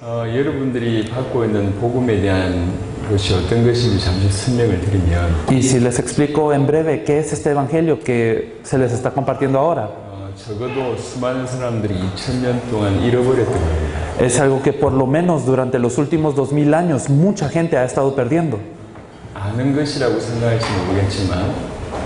여러분들이 받고 있는 복음에 대한 것이 어떤 것인지 잠시 설명을 드리면 Y si les explico en breve qué es este evangelio que se les está compartiendo ahora, 적어도 수많은 사람들이 2000년 동안 잃어버렸던 겁니다. es algo que por lo menos durante los últimos 2000 años mucha gente ha estado perdiendo. 아는 것이라고 생각할지 모르겠지만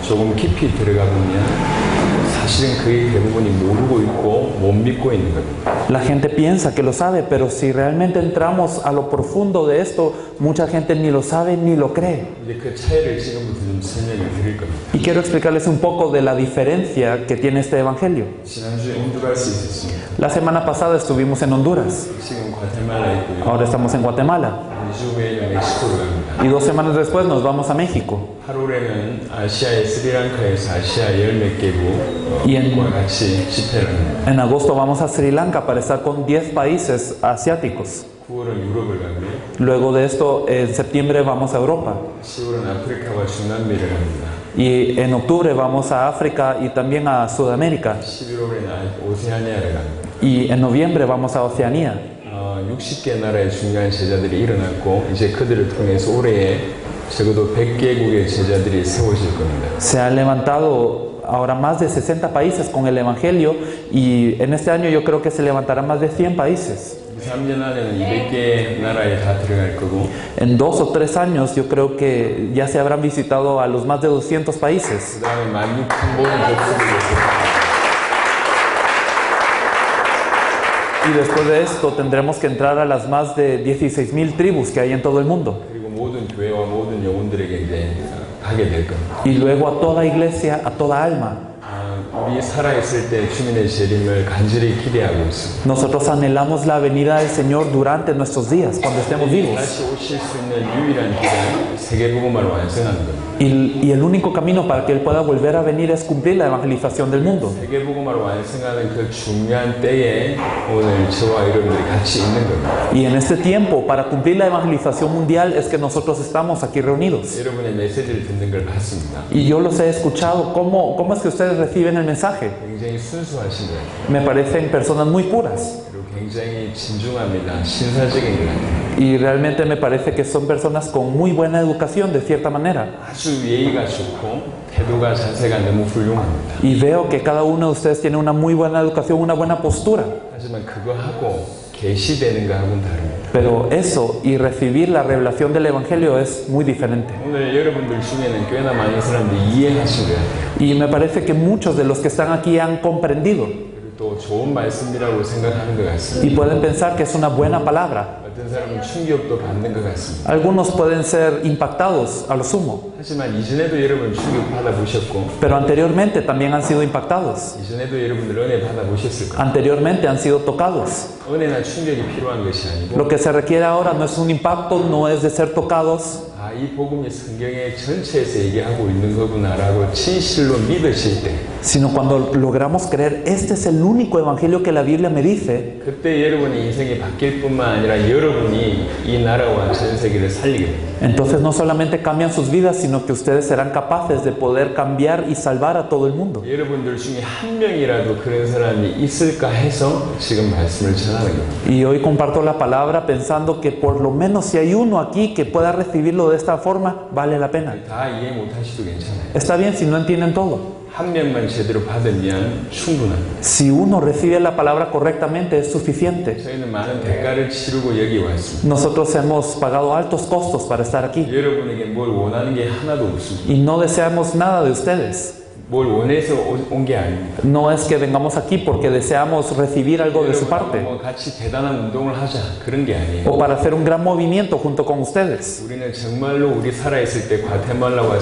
조금 깊이 들어가 보면 사실은 거의 대부분이 모르고 있고 못 믿고 있는 겁니다. La gente piensa que lo sabe, pero si realmente entramos a lo profundo de esto, mucha gente ni lo sabe ni lo cree. 이제 그 차이를 지금부터 좀 설명을 드릴 겁니다. Y quiero explicarles un poco de la diferencia que tiene este evangelio. 지난주에 honduras 있었습니다. La semana pasada estuvimos en Honduras, 지금 과테말라 있고요. ahora estamos en Guatemala 2주 후에 멕시코로 갑니다. y 2 semanas después nos vamos a México. 8월에는 아시아의 스리랑카에서 아시아 10몇 Y en- 개국과 같이 집회를 합니다. En agosto vamos a Sri Lanka para estar con 10 países asiáticos. 9월은 유럽을 가고요. Luego de esto, en septiembre vamos a Europa 10월은 아프리카와 중남미를 갑니다. y en octubre vamos a África y también a Sudamérica 11월에는 오세아니아를 갑니다. y en noviembre vamos a Oceanía. 60개 나라의 중요한 제자들이 일어났고 이제 그들을 통해서 올해에 적어도 100개국의 제자들이 세워질 겁니다. Se han levantado ahora más de 60 países con el Evangelio y en este año yo creo que se levantarán más de 100 países. 2, 3년 안에는 200개 나라에 다 들어갈 거고 En 2 o 3 años yo creo que ya se habrán visitado a los más de 200 países. 그 다음에 16,000번의 접속을 Y después de esto tendremos que entrar a las más de 16,000 tribus que hay en todo el mundo. 그리고 모든 교회와 모든 영혼들에게 이제 가게 될 겁니다. Y luego a toda iglesia, a toda alma. 우리 살아있을 때 주님의 재림을 간절히 기대하고 있습니다. Nosotros anhelamos la venida del Señor durante nuestros días, cuando estemos vivos. 다시 오실 수 있는 유일한 길은 세계복음화를 완성하는 겁니다. Y el único camino para que Él pueda volver a venir es cumplir la evangelización del mundo. 세계복음화를 완성하는 그 중요한 때에 오늘 저와 여러분들이 같이 있는 겁니다. Y en este tiempo, para cumplir la evangelización mundial, es que nosotros estamos aquí reunidos. 여러분의 메시지를 듣는 걸 봤습니다. Y yo los he escuchado. ¿Cómo es que ustedes reciben el mensaje? 굉장히 순수하신 거예요. Me parecen personas muy puras. 그리고 굉장히 진중합니다. 신사적인 것 같아요. Y realmente me parece que son personas con muy buena educación, de cierta manera. 아주 예의가 좋고 태도가 자세가 너무 훌륭합니다. Y veo que cada uno de ustedes tiene una muy buena educación, una buena postura. 하지만 그거하고 계시되는 거하고는 다릅니다. Pero eso y recibir la revelación del Evangelio es muy diferente. 오늘 여러분들 중에는 꽤나 많은 사람들이 이해하신 것 같아요. Y me parece que muchos de los que están aquí han comprendido 그리고 또 좋은 말씀이라고 생각하는 것 같습니다. y pueden pensar que es una buena palabra. 어떤 사람은 충격도 받는 것 같습니다. Algunos pueden ser impactados a lo sumo, 하지만 이전에도 여러분 충격 받아보셨고 pero anteriormente también han sido impactados. 이전에도 여러분들 은혜 받아보셨을 거예요. Anteriormente han sido tocados. 은혜나 충격이 필요한 것이 아니고 Lo que se requiere ahora no es un impacto, no es de ser tocados, 이 복음이 성경의 전체에서 얘기하고 있는 거구나라고 진실로 믿으실 때 sino cuando logramos creer, este es el único evangelio que la Biblia me dice, 그때 여러분의 인생이 바뀔 뿐만 아니라 여러분이 이 나라와 전 세계를 살리게 됩니다. entonces no solamente cambian sus vidas, sino que ustedes serán capaces de poder cambiar y salvar a todo el mundo. 여러분들 중에 한 명이라도 그런 사람이 있을까 해서 지금 말씀을 전하는 겁니다. Y hoy comparto la palabra pensando que por lo menos si hay uno aquí que pueda recibirlo de esta forma, vale la pena. 다 이해 못하셔도 괜찮아요. Está bien si no entienden todo. 한 명만 제대로 받으면 충분합니다. Si uno recibe la palabra correctamente, es suficiente. 저희는 많은 대가를 치르고 여기 왔습니다. Nosotros hemos pagado altos costos para estar aquí 여러분에게 뭘 원하는 게 하나도 없습니다. y no deseamos nada de ustedes. 뭘 원해서 온 게 아닙니다. No es que vengamos aquí porque deseamos recibir algo de su parte 뭐 같이 대단한 운동을 하자 그런 게 아니에요. o para hacer un gran movimiento junto con ustedes. 우리는 정말로 우리 살아있을 때 과테말라와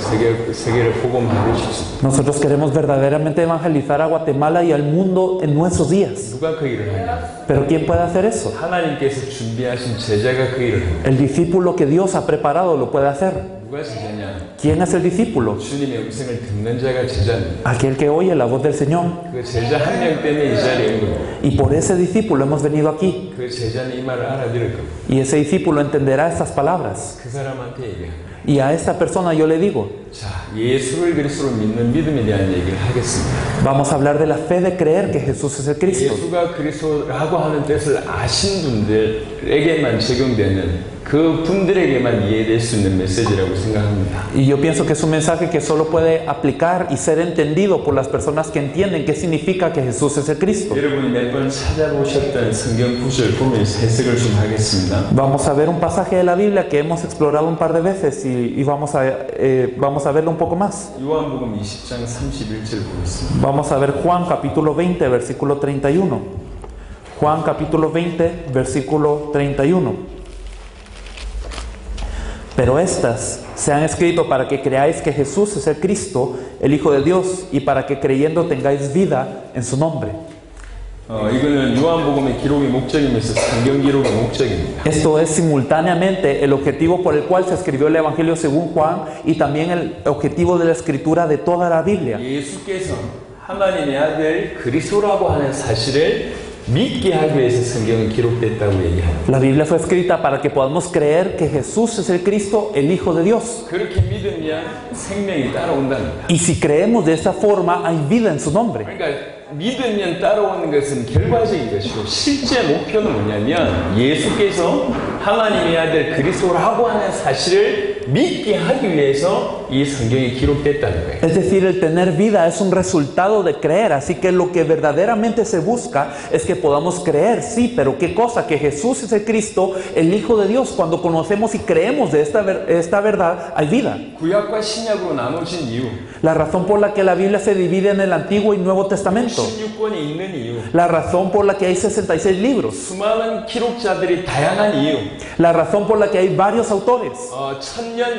세계를 복음하고 싶습니다. Nosotros queremos verdaderamente evangelizar a Guatemala y al mundo en nuestros días. 누가 그 일을 하냐? Pero ¿quién puede hacer eso? 하나님께서 준비하신 제자가 그 일을 합니다. El discípulo que Dios ha preparado lo puede hacer. 누가 제자냐? ¿Quién es el discípulo? 주님의 음성을 듣는 자가 제자입니다. Aquel que oye la voz del Señor. 그 제자 한 명 때문에 이 자리에 온 겁니다. Y por ese discípulo hemos venido aquí. 그 제자는 이 말을 알아들을 겁니다. Y ese discípulo entenderá estas palabras. 그 사람한테 얘기합니다. Y a esta persona yo le digo, 자, 예수를 그리스도로 믿는 믿음에 대한 얘기를 하겠습니다. vamos a hablar de la fe de creer que Jesús es el Cristo. 예수가 그리스도라고 하는 뜻을 아신 분들에게만 적용되는 그 분들에게만 이해될 수 있는 메시지라고 생각합니다. Y yo pienso que es un mensaje que solo puede aplicar y ser entendido por las personas que entienden qué significa que Jesús es el Cristo. 여러분이 몇 번 찾아보셨던 성경 구절 보면서 해석을 좀 하겠습니다. Vamos a ver un pasaje de la Biblia que hemos explorado un par de veces y vamos a verlo un poco más. 요한복음 20장 31절 보겠습니다. Vamos a ver Juan capítulo 20, versículo 31. Juan capítulo 20, versículo 31. Pero estas se han escrito para que creáis que Jesús es el Cristo, el Hijo de Dios, y para que creyendo tengáis vida en su nombre. 이거는 요한복음의 기록의 목적이면서 성경 기록의 목적입니다. Esto es simultáneamente el objetivo por el cual se escribió el Evangelio según Juan y también el objetivo de la escritura de toda la Biblia. 예수께서 하나님의 아들 그리스도라고 하는 사실을 믿게 하기 위해서 성경은 기록됐다고 얘기합니다. La Biblia fue escrita para que podamos creer que Jesús es el Cristo, el Hijo de Dios. 그렇게 믿으면 생명이 따라온답니다. Y si creemos de esa forma, hay vida en su nombre. 그러니까 믿으면 따라오는 것은 결과적인 것이고 실제 목표는 뭐냐면 예수께서 하나님의 아들 그리스도라고 하는 사실을 믿게 하기 위해서 이 성경이 기록됐다는 거예요. Es decir, el tener vida es un resultado de creer, así que lo que verdaderamente se busca es que podamos creer, sí, pero qué cosa, que Jesús es el Cristo, el Hijo de Dios. Cuando conocemos y creemos de esta verdad, hay vida. 구약과 신약으로 나눠진 이유, La razón por la que la Biblia se divide en el Antiguo y Nuevo Testamento, 16권이 있는 이유, la razón por la que hay 66 libros, 수많은 기록자들이 다양한 이유, la razón por la que hay varios autores,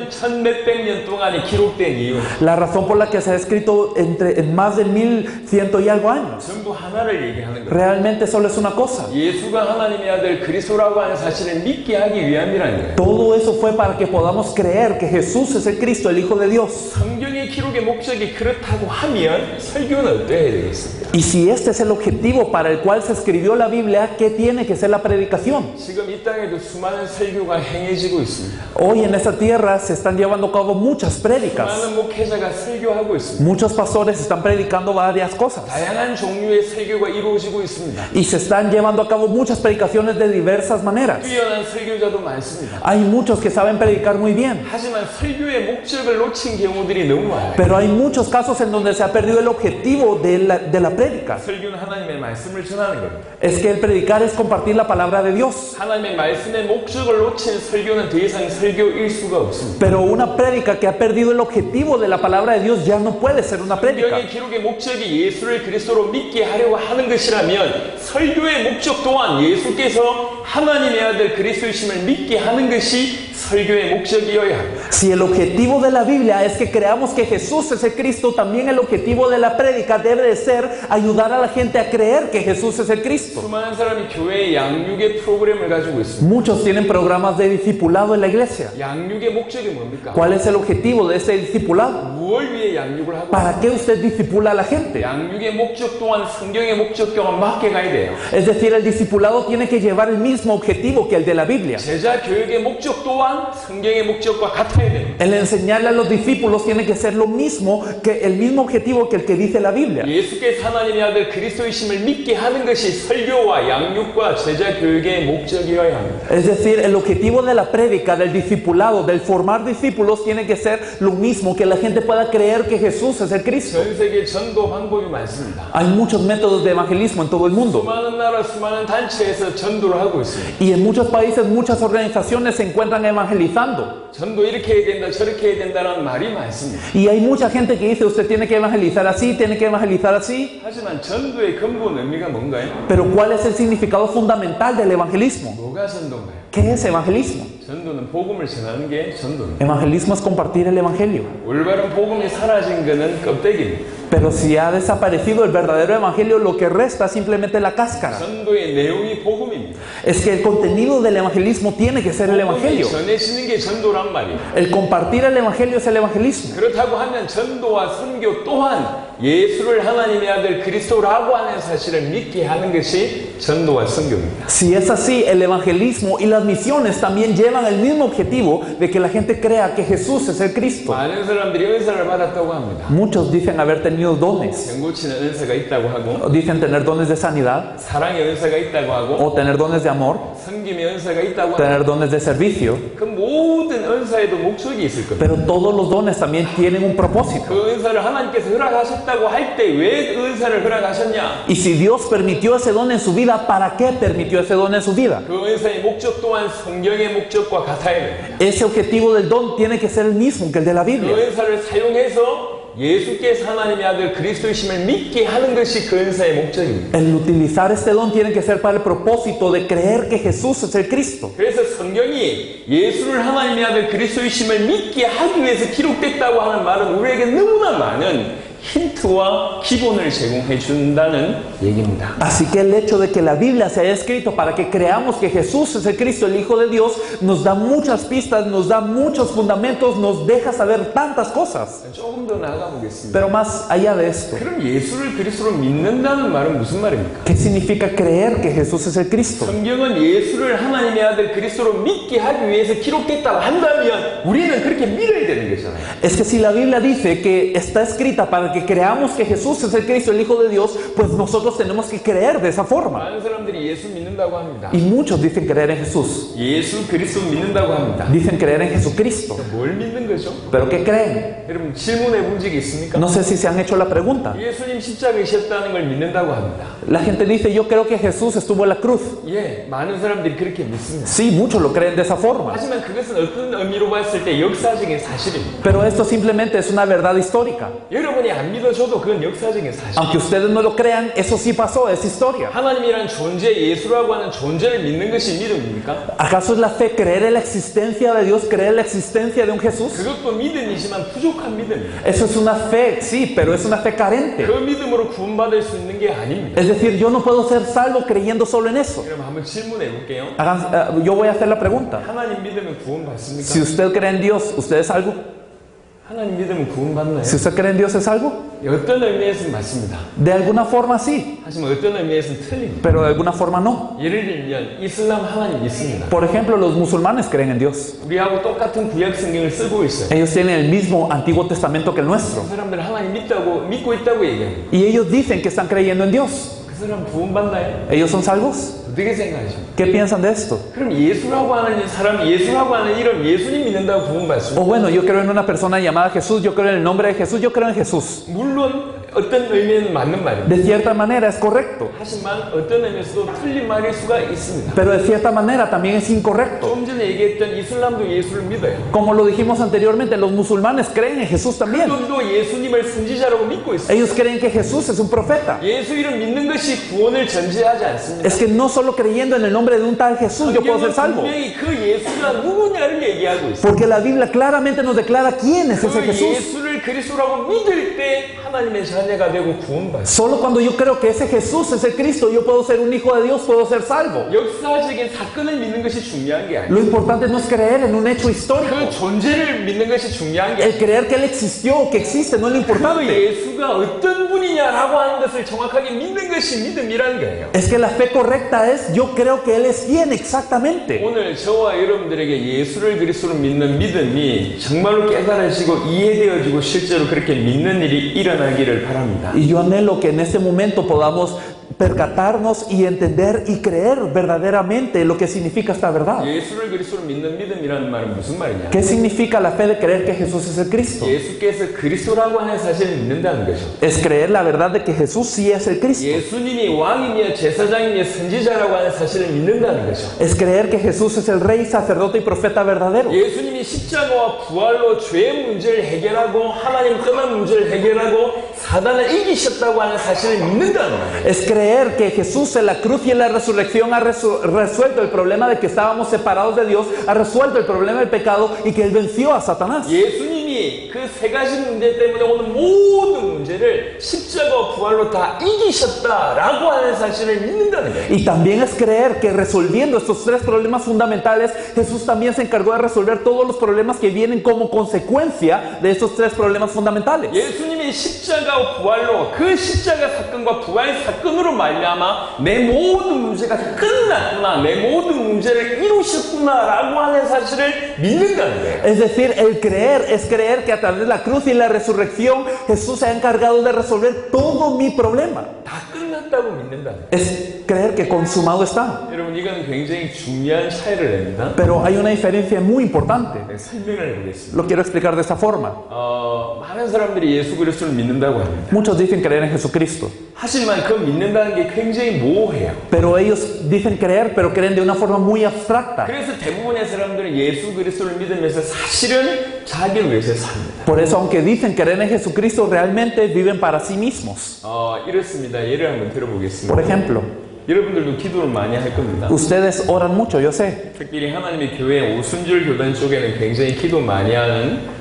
천몇백 년 동안에 기록된 이유, la razón por la que se ha escrito en más de 1100 y algo años. 전부 하나를 얘기하는 거예요. Realmente solo es una cosa. 예수가 하나님의 아들 그리스도라고 하는 사실을 믿게 하기 위함이라는 거예요. Todo eso fue para que podamos creer que Jesús es el Cristo, el Hijo de Dios. 성경의 기록의 목적이 그렇다고 하면 설교는 어때야 되겠습니까? Y si este es el objetivo para el cual se escribió la Biblia, ¿qué tiene que ser la predicación? 지금 이 땅에도 수많은 설교가 행해지고 있습니다. Hoy en esta tierra se están llevando a cabo muchas prédicas. 많은 목회자가 설교하고 있습니다. Muchos pastores están predicando varias cosas. 다양한 종류의 설교가 이루어지고 있습니다. Y se están llevando a cabo muchas predicaciones de diversas maneras. 뛰어난 설교자도 많습니다. Hay muchos que saben predicar muy bien. 하지만 설교의 목적을 놓친 경우들이 너무 많아요. Pero hay muchos casos en donde se ha perdido el objetivo de la prédica. 설교는 하나님의 말씀을 전하는 겁니다. Es que el predicar es compartir la palabra de Dios. 하나님의 말씀의 목적을 놓친 설교는 더 이상 설교일 수가 없습니다. Pero una prédica que ha perdido el objetivo de la palabra de Dios ya no puede ser una prédica. 성경의 기록의 목적이 예수를 그리스도로 믿게 하려고 하는 것이라면 설교의 목적 또한 예수께서 하나님의 아들 그리스도이심을 믿게 하는 것이 설교의 목적이어야 합니다. Si el objetivo de la Biblia es que creamos que Jesús es el Cristo, también el objetivo de la prédica debe de ser ayudar a la gente a creer que Jesús es el Cristo. 수많은 사람이 교회에 양육의 프로그램을 가지고 있습니다. Muchos tienen programas de discipulado en la iglesia. 양육의 목적이 뭡니까? ¿Cuál es el objetivo de este discipulado? 무엇을 위해 양육을 하고 ¿Para qué usted discipula a la gente? 양육의 목적 또한 성경의 목적과 맞게 가야 돼요. Es decir, el discipulado tiene que llevar el mismo objetivo que el de la Biblia. 제자 교육의 목적 또한 성경의 목적과 같아야 돼요. El enseñarle a los discípulos tiene que ser lo mismo, que el mismo objetivo que el que dice la Biblia. 예수께서 하나님의 아들 그리스도이심을 믿게 하는 것이 설교와 양육과 제자 교육의 목적이어야 합니다. Es decir, el objetivo de la prédica, del discipulado, del formar discípulos tiene que ser lo mismo, que la gente pueda creer que Jesús es el Cristo. 전 세계 전도 방법이 많습니다. Hay muchos métodos de evangelismo en todo el mundo. 수많은 나라, 수많은 단체에서 전도를 하고 있습니다. Y en muchos países, muchas organizaciones se encuentran evangelizando. 전도 이렇게 해야 된다, 저렇게 해야 된다는 말이 많습니다. Y hay mucha gente que dice, usted tiene que evangelizar así, tiene que evangelizar así. 하지만 전도의 근본 의미가 뭔가요? Pero ¿cuál es el significado fundamental del evangelismo? 뭐가 전도인가요? ¿Qué es evangelismo? 전도는 복음을 전하는 게 전도입니다. Evangelismo es compartir el evangelio. 올바른 복음이 사라진 것은 껍데기입니다. Pero si ha desaparecido el verdadero evangelio, lo que resta es simplemente la cáscara. 전도의 내용이 복음입니다. Es que el contenido del evangelismo tiene que ser el evangelio. 전해지는 게 전도란 말이에요. El compartir el evangelio es el evangelismo. 그렇다고 하면 전도와 선교 또한 예수를 하나님의 아들 그리스도라고 하는 사실을 믿게 하는 것이 전도와 선교입니다. Si es así, el evangelismo y las misiones también llevan el mismo objetivo de que la gente crea que Jesús es el Cristo. 많은 사람들이 은사를 받았다고 합니다. Muchos dicen haber tenido dones, 병 고치는 은사가 있다고 하고, dicen tener dones de sanidad, 사랑의 은사가 있다고 하고, o tener dones de amor, 섬김의 은사가 있다고 하고, tener dones de servicio, 그 모든 은사에도 목적이 있을 겁니다. pero todos los dones también tienen un propósito. 그 은사를 하나님께서 허락하셨다고 할 때 왜 은사를 허락하셨냐? Y si Dios permitió ese don en su vida, ¿para qué permitió ese don en su vida? 그 은사의 목적 또한 성경의 목적과 같아야 됩니다. Ese objetivo del don tiene que ser el mismo que el de la 그 Biblia. 은사를 사용해서 예수께서 하나님의 아들 그리스도이심을 믿게 하는 것이 그 은사의 목적입니다. El utilizar este don tiene que ser para el propósito de creer que Jesús es el Cristo. 그래서 성경이 예수를 하나님의 아들 그리스도이심을 믿게 하기 위해서 기록됐다고 하는 말은 우리에게 너무나 많은 힌트와 기본을 제공해 준다는 얘기입니다. Así que el hecho de que la Biblia se haya escrito para que creamos que Jesús es el Cristo, el Hijo de Dios, nos da muchas pistas, nos da muchos fundamentos, nos deja saber tantas cosas. 조금 더 나아가 보겠습니다. Pero más allá de esto, 그럼 예수를 그리스도로 믿는다는 말은 무슨 말입니까? ¿qué significa creer que Jesús es el Cristo? 성경은 예수를 하나님의 아들 그리스도로 믿게 하기 위해서 기록됐다고 한다면 우리는 그렇게 믿어야 되는 거잖아요. Es que si la Biblia dice que está escrita para que creamos que Jesús es el Cristo, el Hijo de Dios, pues nosotros tenemos que creer de esa forma. 많은 사람들이 예수 믿는다고 합니다. Y muchos dicen creer en Jesús, 예수 그리스도 믿는다고 합니다. dicen creer en Jesucristo. 뭘 믿는 거죠? ¿Pero qué creen? 여러분 질문해 본 적이 있습니까? No sé si se han hecho la pregunta. 예수님 십자가에 지셨다는 걸 믿는다고 합니다. La gente dice, yo creo que Jesús estuvo en la cruz. 예, 많은 사람들이 그렇게 믿습니다. Sí, muchos lo creen de esa forma. 하지만 그것은 어떤 의미로 봤을 때 역사적인 사실입니다. Pero esto simplemente es una verdad histórica. 여러분이 안 믿어줘도 그건 역사적인 사실. Aunque ustedes no lo crean, eso sí pasó, es historia. 하나님이란 존재, 예수라고 하는 존재를 믿는 것이 믿음입니까? ¿Acaso es la fe creer en la existencia de Dios, creer en la existencia de un Jesús? 그것도 믿음이지만 부족한 믿음입니다. Eso es una fe, sí, pero es una fe carente. 그 믿음으로 구원받을 수 있는 게 아닙니다. Es decir, yo no puedo ser salvo creyendo solo en eso. 그럼 한번 질문해 볼게요. Yo voy a hacer la pregunta. 하나님 믿으면 구원받습니까? Si usted cree en Dios, ¿usted es salvo? 하나님 믿으면 구원받나요? Si usted cree en Dios, ¿es salvo? 어떤 의미에서는 맞습니다. De alguna forma sí, 하지만 어떤 의미에서는 틀립니다. pero de alguna forma no. 예를 들면 이슬람 하나님 믿습니다. Por ejemplo, los musulmanes creen en Dios. 우리하고 똑같은 구약 성경을 쓰고 있어요. Ellos tienen el mismo Antiguo Testamento que el nuestro. 그 사람들 하나님 믿고 있다고 얘기합니다. Y ellos dicen que están creyendo en Dios. 그 사람 구원받나요? ¿Ellos son salvos? 어떻게 생각하십니까? ¿Qué piensan de esto? 그럼 예수라고 하는 사람이 예수라고 하는 이름 예수님 믿는다고 구원받습니까? O bueno, yo creo en una persona llamada Jesús, yo creo en el nombre de Jesús, yo creo en Jesús. 물론 어떤 의미에는 맞는 말입니다. De cierta manera es correcto, 하지만 어떤 의미에서도 틀린 말일 수가 있습니다. pero de cierta manera también es incorrecto. 좀 전에 얘기했던 이슬람도 예수를 믿어요. Como lo dijimos anteriormente, los musulmanes creen en Jesús también. 그들도 예수님을 선지자라고 믿고 있어요. Ellos creen que Jesús es un profeta. 예수 이름 믿는 것이 구원을 전제하지 않습니다. Es que no solo creyendo en el nombre de un tal Jesús yo puedo ser 성경은 salvo. 분명히 그 예수가 누구냐를 얘기하고 있어요. Porque la Biblia claramente nos declara quién es ese 그 Jesús. 예수를 그리스도라고 믿을 때 하나님의 자녀가 되고 구원받습니다. Solo cuando yo creo que ese Jesús es el Cristo, yo puedo ser un hijo de Dios, puedo ser salvo. 역사적인 사건을 믿는 것이 중요한 게 Lo 아니에요. importante no es creer en un hecho histórico. 그 존재를 믿는 것이 중요한 게 El 아니에요. creer que Él existió, que existe, no es lo 그 importante. 예수가 어떤 분이냐라고 하는 것을 정확하게 믿는 것이 믿음이라는 거예요. Es que la fe correcta es, yo creo que Él es quién exactamente. 오늘 저와 여러분들에게 예수를 그리스도로 믿는 믿음이 정말로 깨달아지고 이해되어지고 실제로 그렇게 믿는 일이 일어나기를 바랍니다. Y yo anhelo que en este momento podamos percatarnos y entender y creer verdaderamente lo que significa esta verdad. 예수를 그리스도로 믿는 믿음이라는 말은 무슨 말이냐? ¿Qué significa la fe de creer que Jesús es el Cristo? 예수께서 그리스도라고 하는 사실을 믿는다는 거죠. Es creer la verdad de que Jesús sí es el Cristo. 예수님이 왕이며 제사장이며 선지자라고 하는 사실을 믿는다는 거죠. Es creer que Jesús es el Rey, sacerdote y profeta verdadero. 예수님이 십자가와 부활로 죄의 문제를 해결하고 하나님 떠난 문제를 해결하고 사단을 이기셨다고 하는 사실을 믿는다는 거예요. Es creer que Jesús en la cruz y en la resurrección ha resuelto el problema de que estábamos separados de Dios, ha resuelto el problema del pecado y que Él venció a Satanás. 예수님이 예수님이 그 세 가지 문제 때문에 오는 모든 문제를 십자가 부활로 다 이기셨다라고 하는 사실을 믿는다는 거예요. Y también es creer que resolviendo estos tres problemas fundamentales, Jesús también se encargó de resolver todos los problemas que vienen como consecuencia de estos tres problemas fundamentales. 예수님이 십자가 부활로 그 십자가 사건과 부활 사건으로 말미암아 내 모든 문제가 끝났구나, 내 모든 문제를 이루셨구나라고 하는 사실을 믿는다는 거예요. Es decir, el creer es creer que a través de la cruz y la resurrección Jesús se ha encargado de resolver todo mi problema. 다 끝났다고 믿는다는 거예요. Es creer que consumado está. 여러분 이건 굉장히 중요한 차이를 냅니다. Pero hay una diferencia muy importante. 네, 설명을 해보겠습니다. Lo quiero explicar de esta forma. 많은 사람들이 예수 그리스도를 믿는다고 합니다. Muchos dicen creer en Jesucristo, 하지만 그 믿는다는 게 굉장히 모호해요. pero ellos dicen creer, pero creen de una forma muy abstracta. 그래서 대부분의 사람들은 예수 그리스도를 믿으면서 사실은 자기를 위해서 삽니다. Por eso, aunque dicen creer en Jesucristo, realmente viven para sí mismos. 이렇습니다. 예를 한번 들어보겠습니다. Por ejemplo, 여러분들도 기도를 많이 할 겁니다. ustedes oran mucho, yo sé. 특별히 하나님의 교회 오순절 교단 쪽에는 굉장히 기도 많이 하는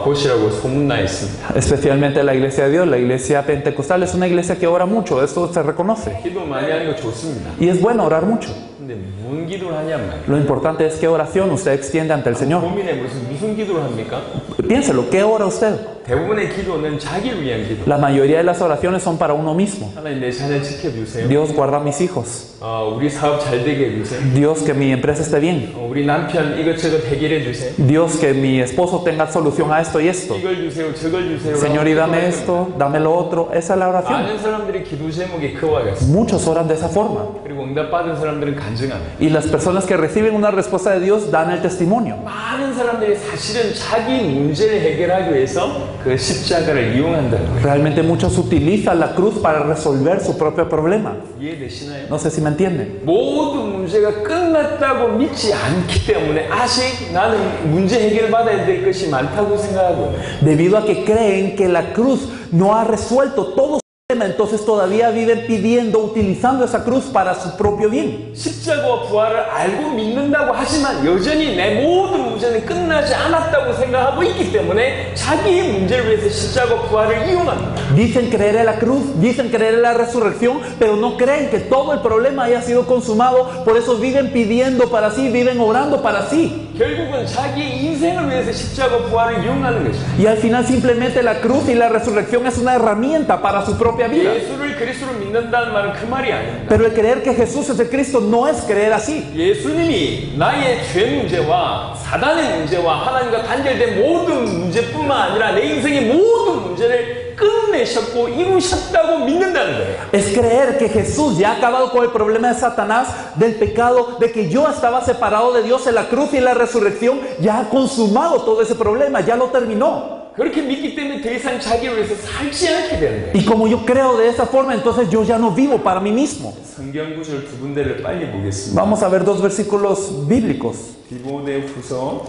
곳이라고 소문나 있습니다. Especialmente la iglesia de Dios, la iglesia pentecostal es una iglesia que ora mucho, esto se reconoce. 기도 많이 하는 거 좋습니다. Y es bueno orar mucho. 근데 무슨 기도를 하냔 말이에요. Lo importante es qué oración usted extiende ante el Señor. 고민해 무슨 기도를 합니까? Piénselo, ¿qué ora usted? 대부분의 기도는 자기를 위한 기도. La mayoría de las oraciones son para uno mismo. 하나님 내 자녀 지켜주세요. Dios, guarda a mis hijos. 우리 사업 잘 되게 해주세요. Dios, que mi empresa esté bien. 우리 남편 이것저것 해결해 주세요. Dios, que mi esposo tenga solución a esto y esto. 이걸 주세요, 저걸 주세요. Señor, y dame esto, dame lo otro. Esa es la oración. 많은 사람들이 기도 제목이 그와 같습니다. Muchos oran de esa forma. 그리고 응답받은 사람들은 간증합니다. Y las personas que reciben una respuesta de Dios dan el testimonio. 많은 사람들이 사실은 자기 문제를 해결하기 위해서 그 십자가를 이용한다는 거예요. Realmente muchos utilizan la cruz para resolver su propio problema. 이해되시나요? No sé si me entienden. 모든 문제가 끝났다고 믿지 않기 때문에 아직 나는 문제 해결받아야 될 것이 많다고 생각하고 Debido a que creen que la cruz no ha resuelto todo su problema, entonces todavía viven pidiendo, utilizando esa cruz para su propio bien. 십자가와 부활을 알고 믿는다고 하지만 여전히 내 모든 문제는 끝나지 않았다고 생각하고 있기 때문에 자기의 문제를 위해서 십자가와 부활을 이용합니다. Dicen creer en la cruz, dicen creer en la resurrección, pero no creen que todo el problema haya sido consumado, por eso viven pidiendo para sí, viven orando para sí. 결국은 자기의 인생을 위해서 십자가와 부활을 이용하는 것이죠. Y al final simplemente la cruz y la resurrección es una herramienta para su propia vida. 예수를 그리스도로 믿는다는 말은 그 말이 아닙니다. Pero el creer que Jesús es el Cristo no es creer así. 예수님이 나의 죄 문제와 사단의 문제와 하나님과 단절된 모든 문제뿐만 아니라 내 인생의 모든 문제를 끝내셨고 이루셨다고 믿는다는 거예요. Es creer que Jesús ya ha acabado con el problema de Satanás, del pecado, de que yo estaba separado de Dios en la cruz y en la resurrección, ya ha consumado todo ese problema, ya lo terminó. 그렇게 믿기 때문에 더 이상 자기를 위해서 살지 않게 되는 거예요. Y como yo creo de esa forma, entonces yo ya no vivo para mí mismo. 성경 구절 두 군데를 빨리 보겠습니다. Vamos a ver dos versículos bíblicos. 디모데후서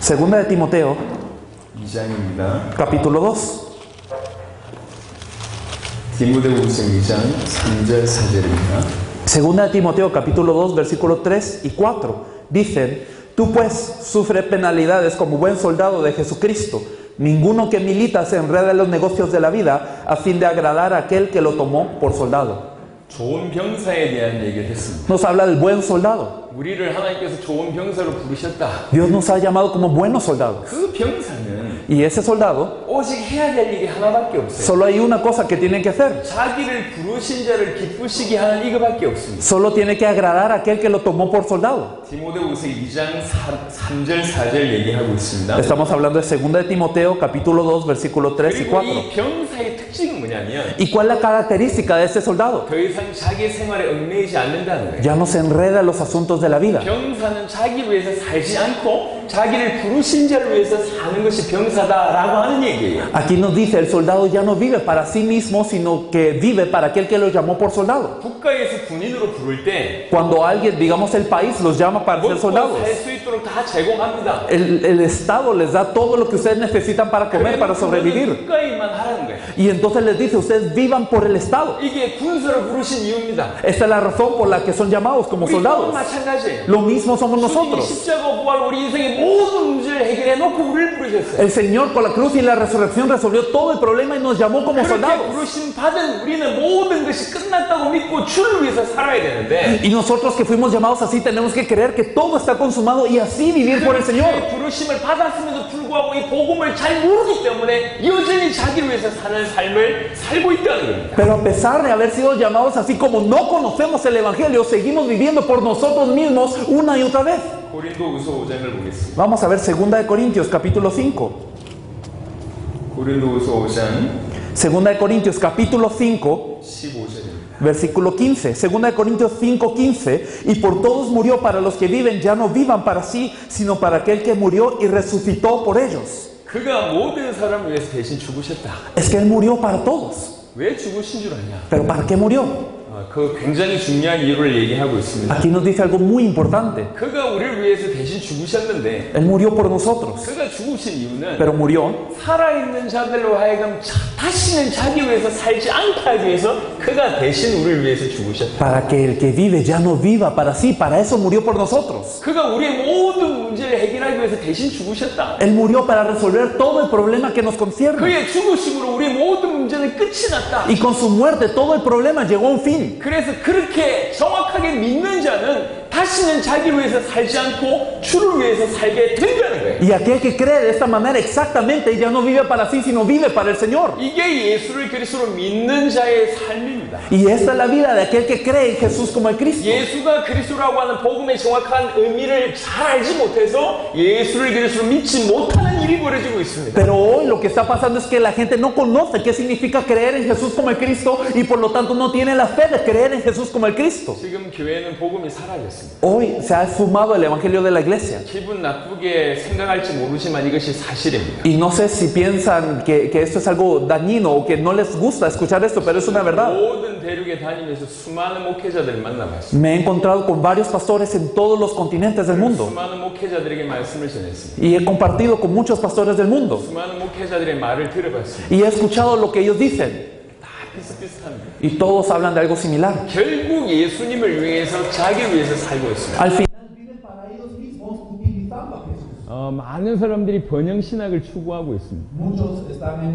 Segunda de Timoteo, 2장입니다. capítulo 2. 디모데후서 2장 3절 4절입니다. Segunda de Timoteo, capítulo 2, versículos 3 y 4. Dicen, tú pues sufre penalidades como buen soldado de Jesucristo. Ninguno que milita se enreda en los negocios de la vida a fin de agradar a aquel que lo tomó por soldado. 좋은 병사에 대한 얘기를 했습니다. Nos habla del buen soldado. 우리를 하나님께서 좋은 병사로 부르셨다. Dios nos ha llamado como buenos soldados. 그 병사는 Y ese soldado, 오직 해야 될 일이 하나밖에 없어요. solo hay una cosa que tiene que hacer. 자기를 부르신 자를 기쁘시게 하는 이거밖에 없습니다. Solo tiene que agradar a aquel que lo tomó por soldado. 디모데후서 2장 3절 4절 얘기하고 있습니다. Estamos hablando de 2 de Timoteo, capítulo 2, versículos 3 y 그리고 4. 이 병사의 특징은 뭐냐면 ¿Y cuál es la característica de este soldado? 더 이상 자기 생활에 얽매이지 않는다는 거예요. Ya no se enreda en los asuntos de la vida. 병사는 자기를 위해서 살지 않고 자기를 부르신 자를 위해서 사는 것이 병사다라고 하는 얘기예요. Aquí nos dice, el soldado ya no vive para sí mismo, sino que vive para aquel que lo llamó por soldado. 국가에서 군인으로 부를 때 Cuando alguien, digamos el país, los llama para ser 먹고 soldados, 살 수 있도록 다 제공합니다. el Estado les da todo lo que ustedes necesitan para comer, para sobrevivir. 국가에만 하라는 거예요. Y entonces les dice, ustedes vivan por el Estado. 이게 군사로 부르신 이유입니다. Esta es la razón por la que son llamados como 우리 또한 soldados. 마찬가지예요. Lo mismo somos 주님이 nosotros. 십자가 부활 우리 인생의 우리의 모든 문제를 해결해 놓고 우리를 부르셨어요. El Señor con la cruz y la resurrección resolvió todo el problema y nos llamó como 그렇게 soldados. 부르심 받은 우리는 모든 것이 끝났다고 믿고 주를 위해서 살아야 되는데 Y nosotros que fuimos llamados así tenemos que creer que todo está consumado y así vivir por el Señor. 그렇게 부르심을 받았음에도 불구하고 이 복음을 잘 모르기 때문에 여전히 자기를 위해서 사는 삶을 살고 있다는 겁니다. Pero a pesar de haber sido llamados así, como no conocemos el Evangelio, seguimos viviendo por nosotros mismos una y otra vez. 고린도후서 5장을 보겠습니다. Vamos a ver 2 de Corintios capítulo 5. 고린도후서 5장 2 de Corintios capítulo 5. 15절입니다. Versículo 15, 2 de Corintios 5:15, y por todos murió para los que viven, ya no vivan para sí, sino para aquel que murió y resucitó por ellos. 그가 모든 사람을 위해서 대신 죽으셨다. Es que Él murió para todos. 왜 죽으신 줄 아냐? ¿Pero para qué murió? 그 굉장히 중요한 이유를 얘기하고 있습니다. Aquí nos dice algo muy importante. 그가 우리를 위해서 대신 죽으셨는데 Él murió por nosotros, 그가 죽으신 이유는 pero murió 살아있는 자들로 하여금 다시는 자기 위해서 살지 않게 하기 위해서 그가 대신 우리를 위해서 죽으셨다. para que el que vive ya no viva para sí, para eso murió por nosotros. 그가 우리의 모든 문제를 해결하기 위해서 대신 죽으셨다. Él murió para resolver todo el problema que nos concierne. 그의 죽으심으로 우리의 모든 문제는 끝이 났다. Y con su muerte todo el problema llegó a un fin. 그래서 그렇게 정확하게 믿는 자는 다시는 자기를 위해서 살지 않고 주를 위해서 살게 된다는 거예요. Y aquel que cree de esta manera exactamente ya no vive para sí, sino vive para el Señor. 이게 예수를 그리스도로 믿는 자의 삶입니다. Y esta es la vida de aquel que cree en Jesús como el Cristo. 예수가 그리스도라고 하는 복음의 정확한 의미를 잘 알지 못해서 예수를 그리스도로 믿지 못하는 일이 벌어지고 있습니다. Pero hoy lo que está pasando es que la gente no conoce qué significa creer en Jesús como el Cristo y por lo tanto no tiene la fe de creer en Jesús como el Cristo. 지금 교회는 복음이 사라졌습니다. Hoy se ha esfumado el evangelio de la iglesia. 기분 나쁘게 생각할지 모르지만 이것이 사실입니다. Y no sé si piensan que esto es algo dañino o que no les gusta escuchar esto, pero es una verdad. 모든 대륙에 다니면서 수많은 목회자들 만나봤습니다. Me he encontrado con varios pastores en todos los continentes del mundo. 수많은 목회자들에게 말씀을 전했습니다. Y he compartido con muchos pastores del mundo. 수많은 목회자들의 말을 들어봤습니다. Y he escuchado lo que ellos dicen. 다 비슷비슷합니다. Y todos hablan de algo similar. 결국 예수님을 위해서 자기를 위해서 살고 있습니다. Al final viven para ellos mismos utilizando a Jesús. 많은 사람들이 번영 신학을 추구하고 있습니다. Muchos están en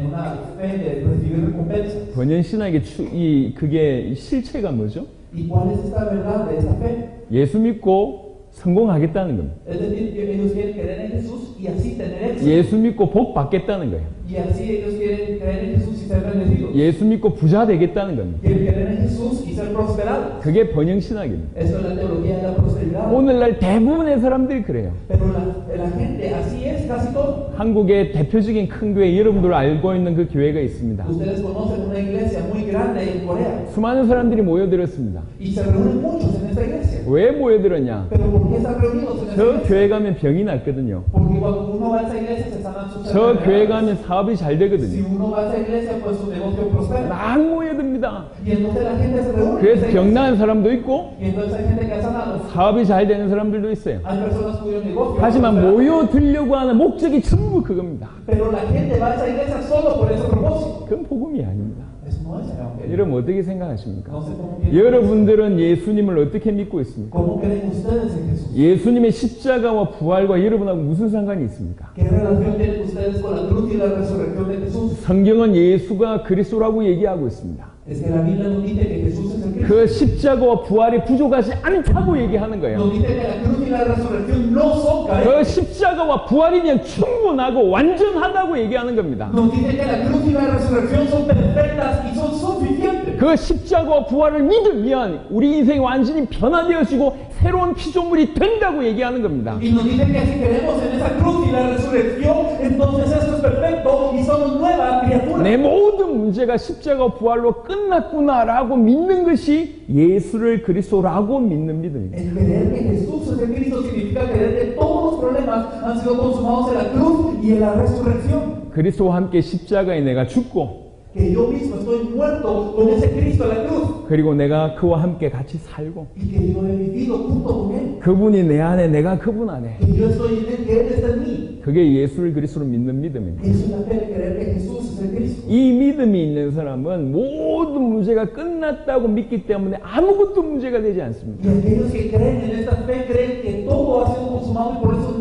una fe de recibir recompensas. 번영 신학의 그게 실체가 뭐죠? ¿Y cuál es esta verdad de esta fe? 예수 믿고 성공하겠다는 겁니다. Es decir, que ellos quieren creer en Jesús y así tener éxito. 예수 믿고 복 받겠다는 거예요. Y así ellos quieren creer en Jesús y ser bendecidos. 예수 믿고 부자 되겠다는 겁니다. Quieren creer en Jesús y ser prosperados. 그게 번영 신학입니다. Eso es la teología de la prosperidad. 오늘날 대부분의 사람들이 그래요. Pero la gente así es casi todo. 한국의 대표적인 큰 교회, 여러분들 알고 있는 그 교회가 있습니다. Ustedes conocen una iglesia muy grande en Corea 수많은 사람들이 모여들었습니다. y se reúnen muchos en esta iglesia. 왜 모여들었냐? Pero ¿por qué están reunidos en esta 저 iglesia? 교회 가면 병이 났거든요. Porque cuando uno va a esa iglesia se sanan sus 저 교회 enfermedades. 가면 사업이 잘 Si 되거든요. uno va a esa iglesia, pues su negocio prospera. 막 모여듭니다. Y entonces la gente se reúne. 그래서 병 나는 사람도 있고 Y entonces hay gente que ha sanado. 사업이 잘 되는 사람들도 있어요. Hay personas cuyo negocio 하지만 prospera. 모여들려고 하는 목적이 전부 그겁니다. Pero la gente va a esa iglesia solo por ese propósito. 그건 복음이 아닙니다. Eso no es evangelio. 여러분 어떻게 생각하십니까? No sé cómo piensan. 여러분들은 예수님을 어떻게 믿고 있습니까? ¿Cómo creen ustedes en Jesús? 예수님의 십자가와 부활과 여러분하고 무슨 상관이 있습니까? ¿Qué relación tienen ustedes con la cruz y la resurrección de Jesús? 성경은 예수가 그리스도라고 얘기하고 있습니다. Es que la Biblia nos dice que Jesús es el Cristo. 그 십자가와 부활이 부족하지 않다고 얘기하는 거예요. Nos dice que la cruz y la resurrección no son 그 carencias. 십자가와 부활이면 충분하고 완전하다고 얘기하는 겁니다. Nos dice que la cruz y la resurrección son perfectas y son suficientes. 그 십자가와 부활을 믿으면 우리 인생이 완전히 변화되어지고 새로운 피조물이 된다고 얘기하는 겁니다. Y nos dice que si creemos en esa cruz y la resurrección, entonces esto es perfecto y somos nueva criatura. 내 모든 문제가 십자가와 부활로 끝났구나라고 믿는 것이 예수를 그리스도라고 믿는 믿음입니다. El creer que Jesús es el Cristo significa creer que todos los problemas han sido consumados en la cruz y en la resurrección. 그리스도와 함께 십자가에 내가 죽고 Que yo mismo estoy muerto con ese Cristo en la cruz 그리고 내가 그와 함께 같이 살고 y que yo he vivido junto con Él. 그분이 내 안에 내가 그분 안에 Que yo estoy en Él, que Él está en mí. 그게 예수를 그리스도로 믿는 믿음입니다. Eso es la fe de creer que Jesús es el Cristo. 이 믿음이 있는 사람은 모든 문제가 끝났다고 믿기 때문에 아무것도 문제가 되지 않습니다. Y aquellos que creen en esta fe creen que todo ha sido consumado y por eso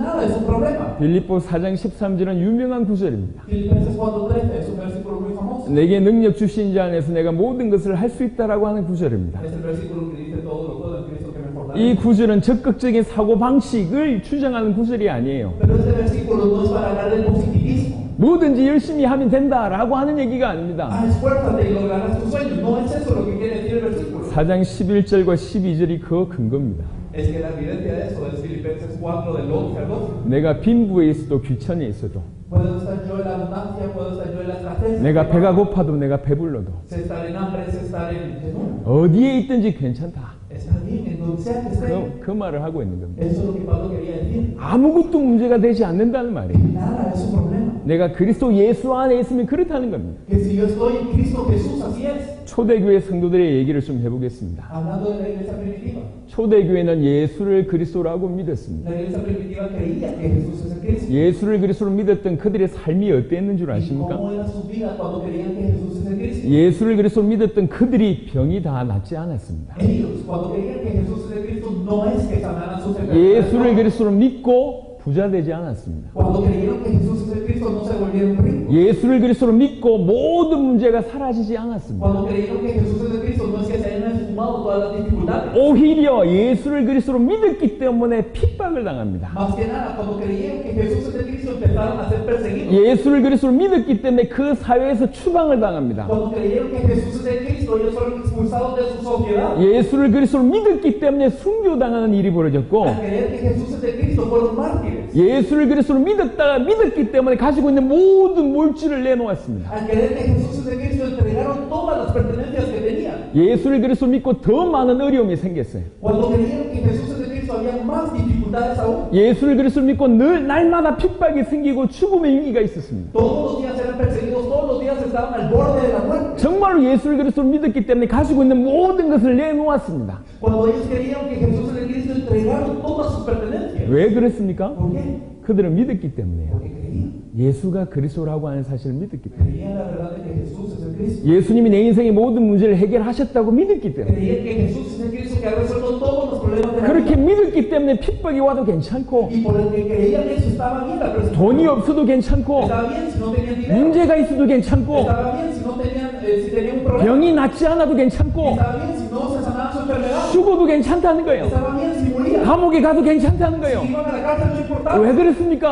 빌립보 4장 13절은 유명한 구절입니다. Filipenses 4:13 es un versículo muy famoso. 내게 능력 주신 자 안에서 내가 모든 것을 할 수 있다라고 하는 구절입니다. Es el versículo que dice todo lo puedo en Cristo que me fortalece. 이 구절은 적극적인 사고 방식을 주장하는 구절이 아니에요. Pero este versículo no es para hablar del positivismo. 뭐든지 열심히 하면 된다라고 하는 얘기가 아닙니다. Esfuérzate y lograrás tus sueños. No es eso lo que quiere decir el versículo. 4장 11절과 12절이 그 근거입니다. Es que la evidencia de eso es Filipenses 4 del 11 al 12. 내가 빈부에 있어도 귀천에 있어도 Puedo estar yo en la abundancia, puedo estar yo en la escasez. 내가 배가 고파도 내가 배불러도 Se estar en hambre, se estar en llenura. 어디에 있든지 괜찮다. Está bien, en donde sea que esté. 그 말을 하고 있는 겁니다. Eso es lo que Pablo quería decir. 아무것도 문제가 되지 않는다는 말이에요. Nada es un problema. 내가 그리스도 예수 안에 있으면 그렇다는 겁니다. Que si yo estoy en Cristo Jesús, así es. 초대교회 성도들의 얘기를 좀 해보겠습니다. Hablando de la iglesia primitiva. 초대교회는 예수를 그리스도라고 믿었습니다. La iglesia primitiva creía que Jesús es el Cristo. 예수를 그리스도로 믿었던 그들의 삶이 어땠는 줄 ¿Y 아십니까? cómo era su vida cuando creían que Jesús es el Cristo? 예수를 그리스도로 믿었던 그들이 병이 다 낫지 않았습니다. Ellos, cuando creían que Jesús es el Cristo, no es que sanaran sus 예수를 enfermedades. 그리스도로 믿고 부자 되지 않았습니다. Cuando creyeron que Jesús es el Cristo, no se volvieron ricos. 예수를 그리스도로 믿고 모든 문제가 사라지지 않았습니다. Cuando creyeron que Jesús es el Cristo, no es que se hayan esfumado todas las dificultades. 오히려 예수를 그리스도로 믿었기 때문에 핍박을 당합니다. Más que nada, cuando creyeron que Jesús es el Cristo, empezaron a ser perseguidos. 예수를 그리스도로 믿었기 때문에 그 사회에서 추방을 당합니다. Cuando creyeron que Jesús es el Cristo, ellos fueron expulsados de su sociedad. 예수를 그리스도로 믿었기 때문에 순교당하는 일이 벌어졌고, Al creer que Jesús es el Cristo, fueron mártires. 예수를 그리스도로 믿었기 때문에 가지고 있는 모든 물질을 내놓았습니다. Al creer que Jesús es el Cristo, entregaron todas las pertenencias que tenían. 예수를 그리스도로 믿고 더 많은 어려움이 생겼어요. Cuando creyeron que Jesús es el Cristo, había más dificultades aún. 예수를 그리스도로 믿고 늘 날마다 핍박이 생기고 죽음의 위기가 있었습니다. Todos los días eran perseguidos, todos los días estaban al borde de la muerte. 정말로 예수를 그리스도로 믿었기 때문에 가지고 있는 모든 것을 내놓았습니다. Cuando ellos creyeron que Jesús es el Cristo, entregaron todas sus pertenencias. 왜 그랬습니까? ¿Por qué? 그들은 믿었기 때문에요. Porque creían. 예수가 그리스도라고 하는 사실을 믿었기 때문에. Creían la verdad de que Jesús es el Cristo. 예수님이 내 인생의 모든 문제를 해결하셨다고 믿었기 때문에. Creían que Jesús es el Cristo que ha resuelto todos los problemas de la 그렇게 vida. 믿었기 때문에 핍박이 와도 괜찮고, Y por el que creían eso estaba bien la persecución. 돈이 없어도 괜찮고, Estaba bien si no tenían dinero. 문제가 있어도 괜찮고, Estaba bien si no tenían, si tenían un problema. 병이 낫지 않아도 괜찮고, Estaba bien si no se sanaba su enfermedad. 죽어도 괜찮다는 거예요. Estaba bien si moría. 감옥에 가도 괜찮다는 거예요. Si iban a la cárcel no importaba. 왜 그렇습니까?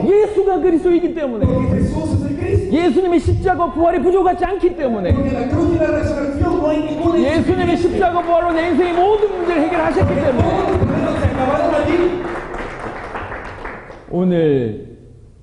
예수가 그리스도이기 때문에. Porque Jesús es el Cristo. 예수님의 십자가 부활이 부족하지 않기 때문에. Porque la cruz y la resurrección no hay ninguna 예수님의 십자가 부활로 내 인생의 모든 문제를 해결하셨기 때문에. Todos los problemas se acabaron allí. 오늘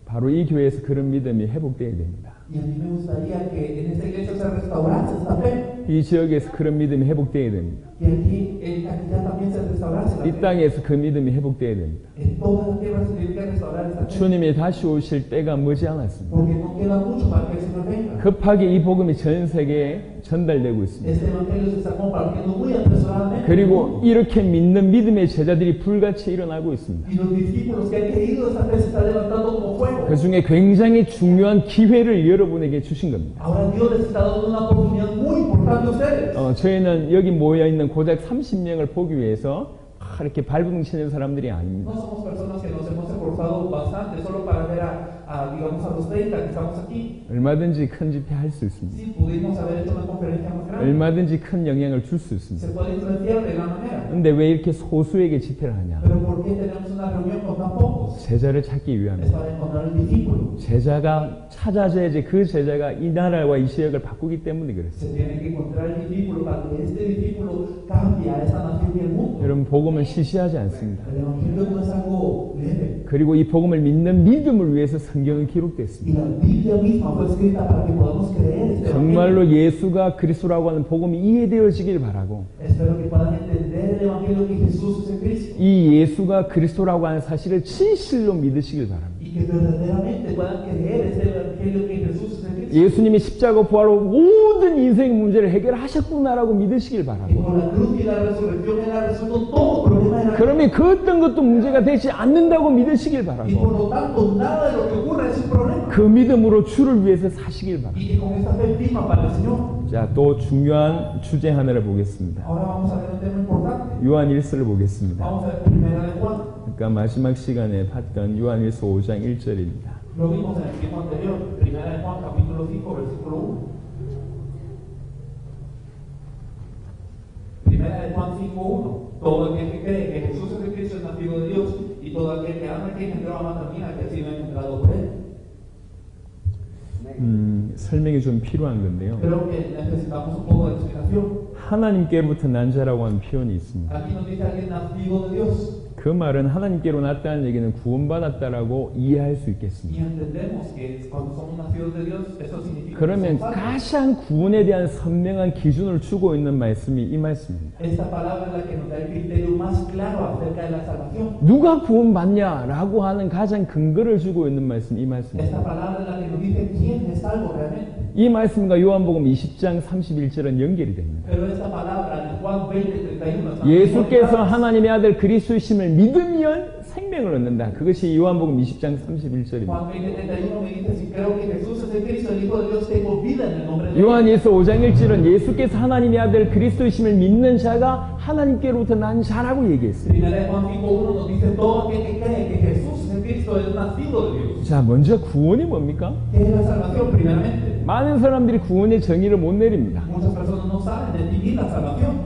바로 이 교회에서 그런 믿음이 회복되어야 됩니다. Y a mí me gustaría que en esta iglesia se restaurase esta fe. 이 지역에서 그런 믿음이 회복되어야 됩니다. Y aquí aquí ya también se restaurase la 이 fe. 땅에서 그 믿음이 회복되어야 됩니다. En toda la tierra se tiene que restaurar esta fe. 주님이 다시 오실 때가 머지 않았습니다. Porque no queda mucho para que el Señor venga. 급하게 이 복음이 전 세계에 전달되고 있습니다. Este evangelio se está compartiendo muy apresuradamente. 그리고 이렇게 믿는 믿음의 제자들이 불같이 일어나고 있습니다. Y los discípulos que han creído esta fe se están levantando como fuego. 그 중에 굉장히 중요한 기회를 여러분에게 주신 겁니다. Ahora Dios les está dando una oportunidad muy importante a ustedes. 저희는 여기 모여있는 고작 30명을 보기 위해서 이렇게 발버둥 치는 사람들이 아닙니다. No somos personas que nos hemos esforzado bastante solo para ver digamos, a los 30 que estamos aquí. 얼마든지 큰 집회 할 수 있습니다. Si pudimos haber hecho una conferencia más grande, 얼마든지 큰 영향을 줄 수 있습니다. se puede influenciar de gran manera. 근데 왜 이렇게 소수에게 집회를 하냐? Pero ¿por qué tenemos una reunión con tan pocos? 제자를 찾기 Es 위함입니다. para encontrar el discípulo. 제자가 찾아져야지 그 제자가 이 나라와 이 지역을 바꾸기 때문에 그랬어요. Se tiene que encontrar el discípulo para que este discípulo cambie a esta nación y el mundo. 여러분, 복음은 시시하지 않습니다. El evangelio no es algo leve. 그리고 이 복음을 믿는 믿음을 위해서 성경은 Y 기록됐습니다. la Biblia misma fue escrita para que podamos creer este evangelio. 정말로 예수가 그리스도라고 하는 복음이 이해되어지길 바라고, Espero que puedan entender el evangelio que Jesús es el Cristo. 이 예수가 그리스도라고 하는 사실을 진실로 믿으시길 바랍니다. Y que verdaderamente puedan creer este evangelio que Jesús es el Cristo. 예수님이 십자가 부활로 모든 인생 문제를 해결하셨구나라고 믿으시길 Y 바라고. por la cruz y la resurrección Él ha resuelto todo problema de la vida. 그러면 그 어떤 것도 문제가 되지 않는다고 믿으시길 Y por 바라고. lo tanto, nada de lo que ocurra es un problema. 그 믿음으로 주를 위해서 사시길 바라고. Y que con esta fe viva para el Señor. 자, 또 중요한 주제 하나를 보겠습니다. Ahora vamos a ver un tema importante. 요한 1서를 보겠습니다. Vamos a ver primera de Juan. 그러니까 마지막 시간에 봤던 요한 1서 5장 1절입니다. Lo vimos en el tiempo anterior. Primera de Juan, capítulo 5, versículo 1. Primera de Juan 5:1. Todo aquel que cree que Jesús es el Cristo es nacido de Dios, y todo aquel que ama que engendró ama también al que ha sido engendrado por él. 설명이 좀 필요한 건데요. Creo que necesitamos un poco de explicación. 하나님께로부터 난 자라고 하는 표현이 있습니다. Aquí nos dice alguien nacido de Dios. 그 말은 하나님께로 났다는 얘기는 구원받았다라고 이해할 수 Y 있겠습니다. entendemos que cuando somos nacidos de Dios, eso significa 그러면 que somos salvos. 가장 구원에 대한 선명한 기준을 주고 있는 말씀이 이 말씀입니다. Esta palabra es la que nos da el criterio más claro acerca de la salvación. 누가 구원받냐라고 하는 가장 근거를 주고 있는 말씀이 이 말씀입니다. Esta palabra es la que nos dice quién es salvo realmente. 이 말씀과 요한복음 20장 31절은 연결이 됩니다. Pero esta palabra en Juan 20:31 está 예수께서 하나님의 아들 그리스도이심을 믿으면 생명을 얻는다. 그것이 요한복음 20장 31절입니다. Juan 20:31 me dice, si creo que Jesús es el Cristo, el Hijo de Dios, tengo vida en el nombre de Dios. 요한일서 5장 1절은 예수께서 하나님의 아들 그리스도이심을 믿는 자가 하나님께로부터 난 자라고 얘기했어요. Primera de Juan 5:1 nos dice, todo aquel que cree que Jesús es el Cristo es nacido de Dios. 자, 먼저 구원이 뭡니까? ¿Qué es la salvación? Primeramente, 많은 사람들이 구원의 정의를 못 내립니다. muchas personas no saben definir la salvación.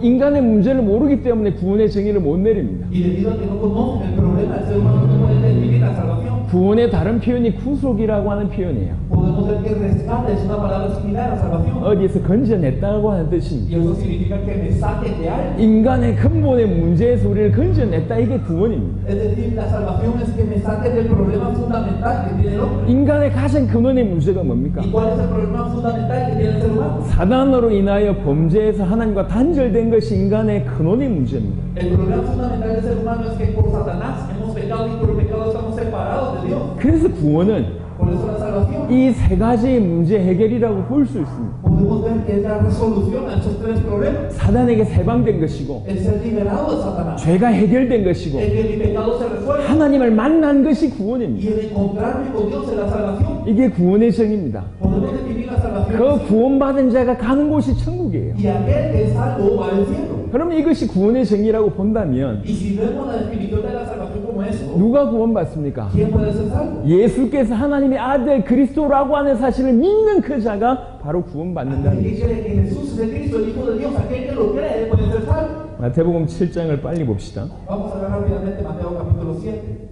인간의 문제를 모르기 때문에 구원의 정의를 못 내립니다. Y debido a que no conocen el problema, el ser humano no puede definir la salvación. 구원의 다른 표현이 구속이라고 하는 표현이에요. Podemos ver que rescate es una palabra similar a salvación. 어디에서 건져냈다고 하는 뜻입니다. Y eso significa que me saquen de algo. 인간의 근본의 문제에서 우리를 건져냈다. 이게 구원입니다. Es decir, la salvación es que me saquen del problema fundamental que tiene el hombre. 인간의 가장 근원의 문제가 뭡니까? ¿Y cuál es el problema fundamental que tiene el ser humano? 사단으로 인하여 범죄에서 하나님과 단절된 것이 인간의 근원의 문제입니다. El problema fundamental del ser humano es que por Satanás hemos pecado y por el pecado estamos separados de Dios. 그래서 구원은 Por eso la salvación 이 세 가지의 문제 해결이라고 볼 수 있습니다. podemos ver que es la resolución a esos tres problemas. 사단에게 해방된 것이고 El ser liberado de Satanás. 죄가 해결된 것이고 El que mi pecado se resuelve. 하나님을 만난 것이 Y 구원입니다. el encontrarme con Dios es la salvación. 이게 구원의 정의입니다. Podemos definir la salvación. 그 구원받은 자가 가는 곳이 천국이에요. Y aquel que es salvo va al cielo. 그러면 이것이 구원의 정의라고 본다면 Y si vemos la definición de la salvación como eso, 누가 구원받습니까? ¿quién puede ser salvo? 예수께서 하나님의 아들 그리스도라고 하는 사실을 믿는 그 자가 바로 구원받는다는 Aquel 거죠. que cree que Jesús es el Cristo, el Hijo de Dios, aquel que lo cree puede ser salvo. 마태복음 7장을 빨리 봅시다. Vamos a ver rápidamente Mateo capítulo 7.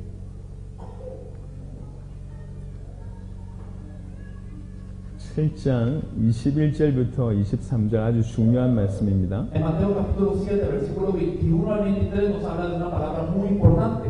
7장 21절부터 23절 아주 중요한 말씀입니다. En Mateo capítulo 7, versículo 21 al 23 nos habla de una palabra muy importante.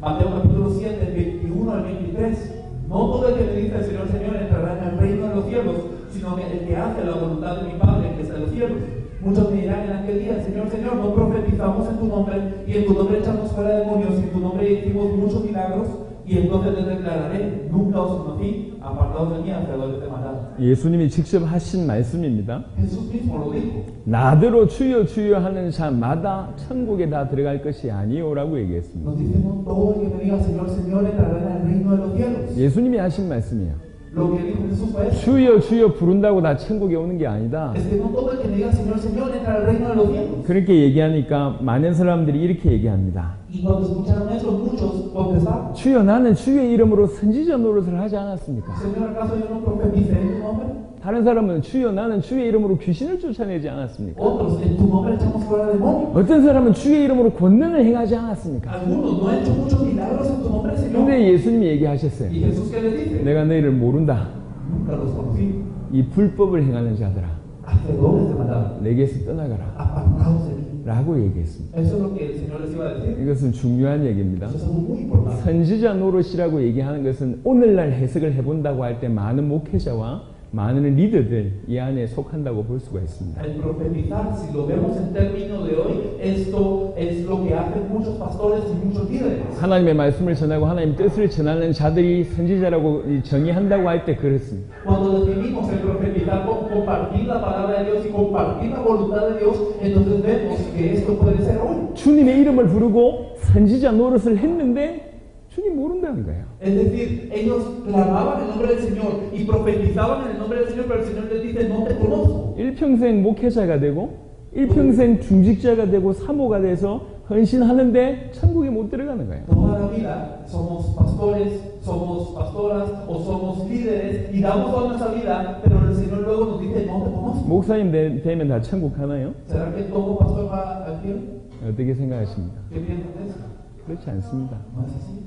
Mateo capítulo 7, 21 al 23. No todo el que me dice el Señor, Señor, entrará en el reino de los cielos, sino que el que hace la voluntad de mi Padre que está en los cielos. Muchos me dirán en aquel día, Señor, Señor, no profetizamos en tu nombre, y en tu nombre echamos fuera demonios, y en tu nombre hicimos muchos milagros, y entonces les declararé, nunca os conocí, apartados de mí, hacedores de maldad. 예수님이 직접 하신 말씀입니다. Jesús mismo lo dijo. 나더러 주여 주여 하는 자마다 천국에 다 들어갈 것이 아니오라고 얘기했습니다. Nos dice, no todo el que me diga, Señor, Señor, entrará en el reino de los cielos. 예수님이 하신 말씀이에요. Lo que dijo Jesús fue eso. 주여 주여 부른다고 다 천국에 오는 게 아니다. Es que no todo el que me diga, Señor, Señor, entrará al reino de los cielos. 그렇게 얘기하니까 많은 사람들이 이렇게 얘기합니다. Y cuando escucharon eso, muchos contestaron, 주여 나는 주의 이름으로 선지자 노릇을 하지 않았습니까? Señor, ¿acaso yo no profeticé en tu nombre? 다른 사람은 주여 나는 주의 이름으로 귀신을 쫓아내지 않았습니까? Otros, en tu nombre echamos fuera demonios. 어떤 사람은 주의 이름으로 권능을 행하지 않았습니까? Algunos no han hecho muchos milagros en tu nombre, Señor. 근데 예수님이 얘기하셨어요. ¿Y Jesús qué les dice? 내가 너희를 모른다. Nunca los conocí. 이 불법을 행하는 자들아, Hacedores de maldad. 내게서 떠나가라. Apartados de mí. 라고 얘기했습니다. Eso es lo que el Señor les iba a decir. 이것은 중요한 얘기입니다. Eso es algo muy importante. 선지자 노릇이라고 얘기하는 것은 오늘날 해석을 해본다고 할 때 많은 목회자와 많은 리더들 이 안에 속한다고 볼 수가 있습니다. El profetizar, si lo vemos en términos de hoy, esto es lo que hacen muchos pastores y muchos líderes. 하나님의 말씀을 전하고 하나님 뜻을 전하는 자들이 선지자라고 정의한다고 할 때 그렇습니다. Cuando definimos el profetizar como compartir la palabra de Dios y compartir la voluntad de Dios, entonces vemos que esto puede ser hoy. 주님의 이름을 부르고 선지자 노릇을 했는데 주님 모른다는 거예요. Es decir, ellos clamaban el nombre del Señor y profetizaban en el nombre del Señor, pero el Señor les dice, no te conozco. 일평생 목회자가 되고 일평생 중직자가 되고 사모가 돼서 헌신하는데 천국에 못 들어가는 거예요. Toda la vida somos pastores, somos pastoras o somos líderes y damos toda nuestra vida, pero el Señor luego nos dice, no te conozco. 목사님 되면 다 천국 가나요? ¿Será que todo pastor va al cielo? 어떻게 생각하십니까? ¿Qué piensan de eso? 그렇지 않습니다. No es así.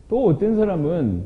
또 어떤 사람은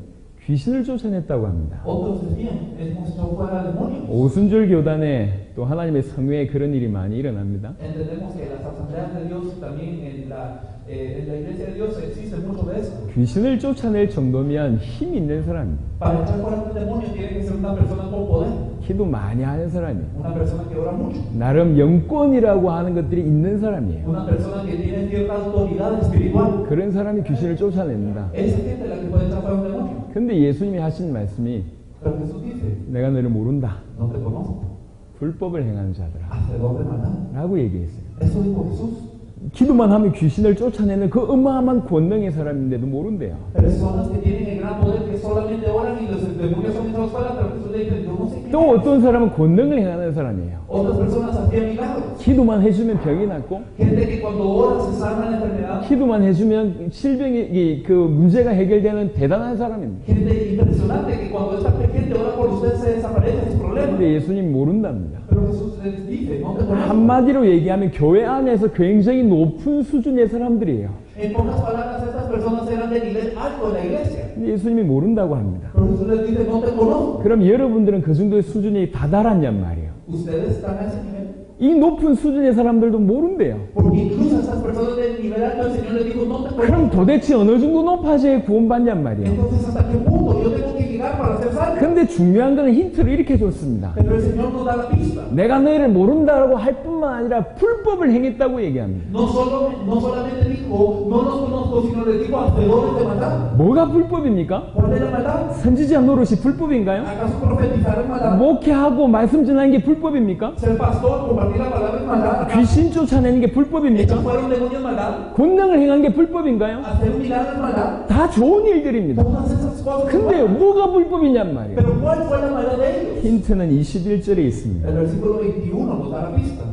귀신을 쫓아냈다고 합니다. Otros decían, hemos echado fuera demonios. 오순절 교단에 또 하나님의 성회에 그런 일이 많이 일어납니다. Entendemos que en las asambleas de Dios, también en la iglesia de Dios existe mucho de eso. 귀신을 쫓아낼 정도면 힘 있는 사람입니다. Para echar fuera un demonio tiene que ser una persona con poder, 기도 많이 하는 사람이에요. una persona que ora mucho, 나름 영권이라고 하는 것들이 있는 사람이에요. una persona que tiene cierta autoridad espiritual. 그런 사람이 귀신을 쫓아냅니다. Esa gente es la que puede echar fuera un demonio. 근데 예수님이 하신 말씀이 Pero Jesús dice, 내가 너를 모른다. no te conozco, 불법을 행하는 자들아 hacedor de maldad. 라고 얘기했어요. Eso dijo Jesús. 기도만 하면 귀신을 쫓아내는 그 어마어마한 권능의 사람인데도 모른대요. Personas que tienen el gran poder, que solamente oran y los demonios son echados fuera, pero Jesús le dice, yo no sé qué. 또 어떤 사람은 권능을 행하는 사람이에요. Otras personas hacían milagros. 기도만 해주면 병이 낫고 Gente que cuando ora se sana la enfermedad. 기도만 해주면 질병이 그 문제가 해결되는 대단한 사람입니다. Gente impresionante que cuando esta gente ora por usted se desaparecen sus problemas. 근데 예수님 모른답니다. Pero Jesús les dice, no te conozco. 한마디로 얘기하면 교회 안에서 굉장히 높은 수준의 사람들이에요. En pocas palabras, estas personas eran del nivel alto de la iglesia. 근데 예수님이 모른다고 합니다. Pero Jesús les dice, no te conozco. 그럼 여러분들은 그 정도의 수준이 다다랐냔 말이에요. Ustedes están a ese nivel. 이 높은 수준의 사람들도 모른대요. Porque incluso estas personas del nivel alto, el Señor les dijo, no te conozco. 그럼 도대체 어느 정도 높아져야 구원받냔 말이에요. Entonces, ¿hasta qué punto yo tengo que llegar para ser salvo? 근데 중요한 건 힌트를 이렇게 줬습니다. Pero el Señor nos da la pista. 내가 너희를 모른다라고 할 뿐만 아니라 불법을 행했다고 얘기합니다. No solamente dijo, no los conozco, sino les dijo, hacedores de maldad. 뭐가 불법입니까? ¿Cuál es la maldad? 선지자 노릇이 불법인가요? ¿Acaso profetizar es maldad? 목회하고 말씀 전하는 게 불법입니까? Ser pastor, compartir la palabra es maldad. 귀신 쫓아내는 게 ¿Echar 불법입니까? fuera un demonio es maldad? 권능을 행한 게 불법인가요? ¿Hacer un milagro es maldad? 다 좋은 일들입니다. Todas esas cosas. 근데 뭐가 불법이냔 말이에요. Pero ¿cuál fue la maldad de ellos? 힌트는 21절에 있습니다. El versículo 21 nos da la pista.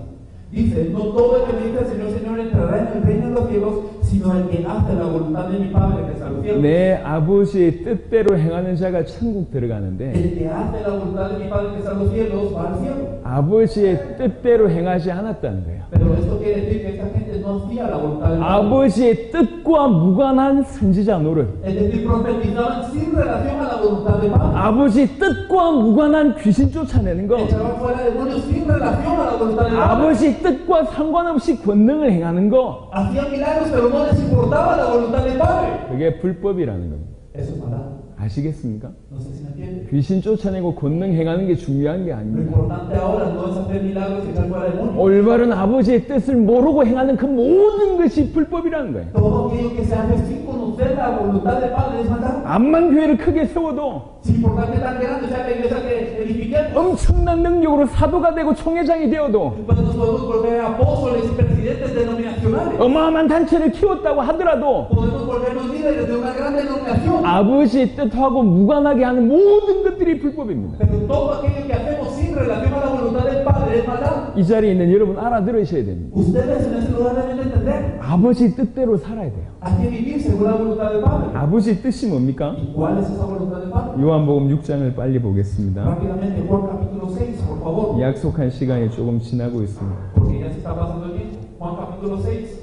Dice, no todo el que me dice al Señor, Señor, entrará en el reino de los cielos, sino el que hace la voluntad de mi Padre que está en los cielos. 내 아버지의 뜻대로 행하는 자가 천국 들어가는데 El que hace la voluntad de mi Padre que está en los cielos va al cielo. 아버지의 뜻대로 행하지 않았다는 거예요. Pero esto quiere decir que esta gente no hacía la voluntad de Padre. 아버지의 뜻과 무관한 선지자 노릇, Es decir, profetizaban sin relación a la voluntad de Padre. 아버지 뜻과 무관한 귀신 쫓아내는 거, Echaban fuera demonios sin relación a la voluntad de Padre. 아버지 뜻과 상관없이 권능을 행하는 거, Hacían milagros, pero no les importaba la voluntad del Padre. 그게 불법이라는 겁니다. Eso es maldad. 아시겠습니까? No sé si me entienden. 귀신 쫓아내고 권능 행하는 게 중요한 게 Lo 아닙니다. importante ahora no es hacer milagros y echar fuera demonios. 올바른 아버지의 뜻을 모르고 행하는 그 모든 것이 불법이라는 거예요. Todo aquello que se hace sin conocer la voluntad del Padre es maldad. 암만 교회를 크게 세워도 Sin importar que tan grande sea la iglesia que edifiquemos. 엄청난 능력으로 사도가 되고 총회장이 되어도 Pues nos podemos volver apóstoles y presidentes denominacionales. 어마어마한 단체를 키웠다고 하더라도 Podemos volvernos líderes de una gran denominación. 아버지의 뜻하고 무관하게 하는 모든 것들이 불법입니다. Pero todo aquello que hacemos sin relación a la voluntad del Padre es maldad. 이 자리에 있는 여러분 알아들으셔야 됩니다. Ustedes en ese lugar deben entender. 아버지 뜻대로 살아야 돼요. Hay que vivir según la voluntad del Padre. 아버지 뜻이 뭡니까? ¿Y cuál es esa voluntad del Padre? 요한복음 6장을 빨리 보겠습니다. Rápidamente, Juan capítulo 6, por favor. 약속한 시간이 조금 지나고 있습니다. Porque ya se está pasando el tiempo. Juan capítulo 6,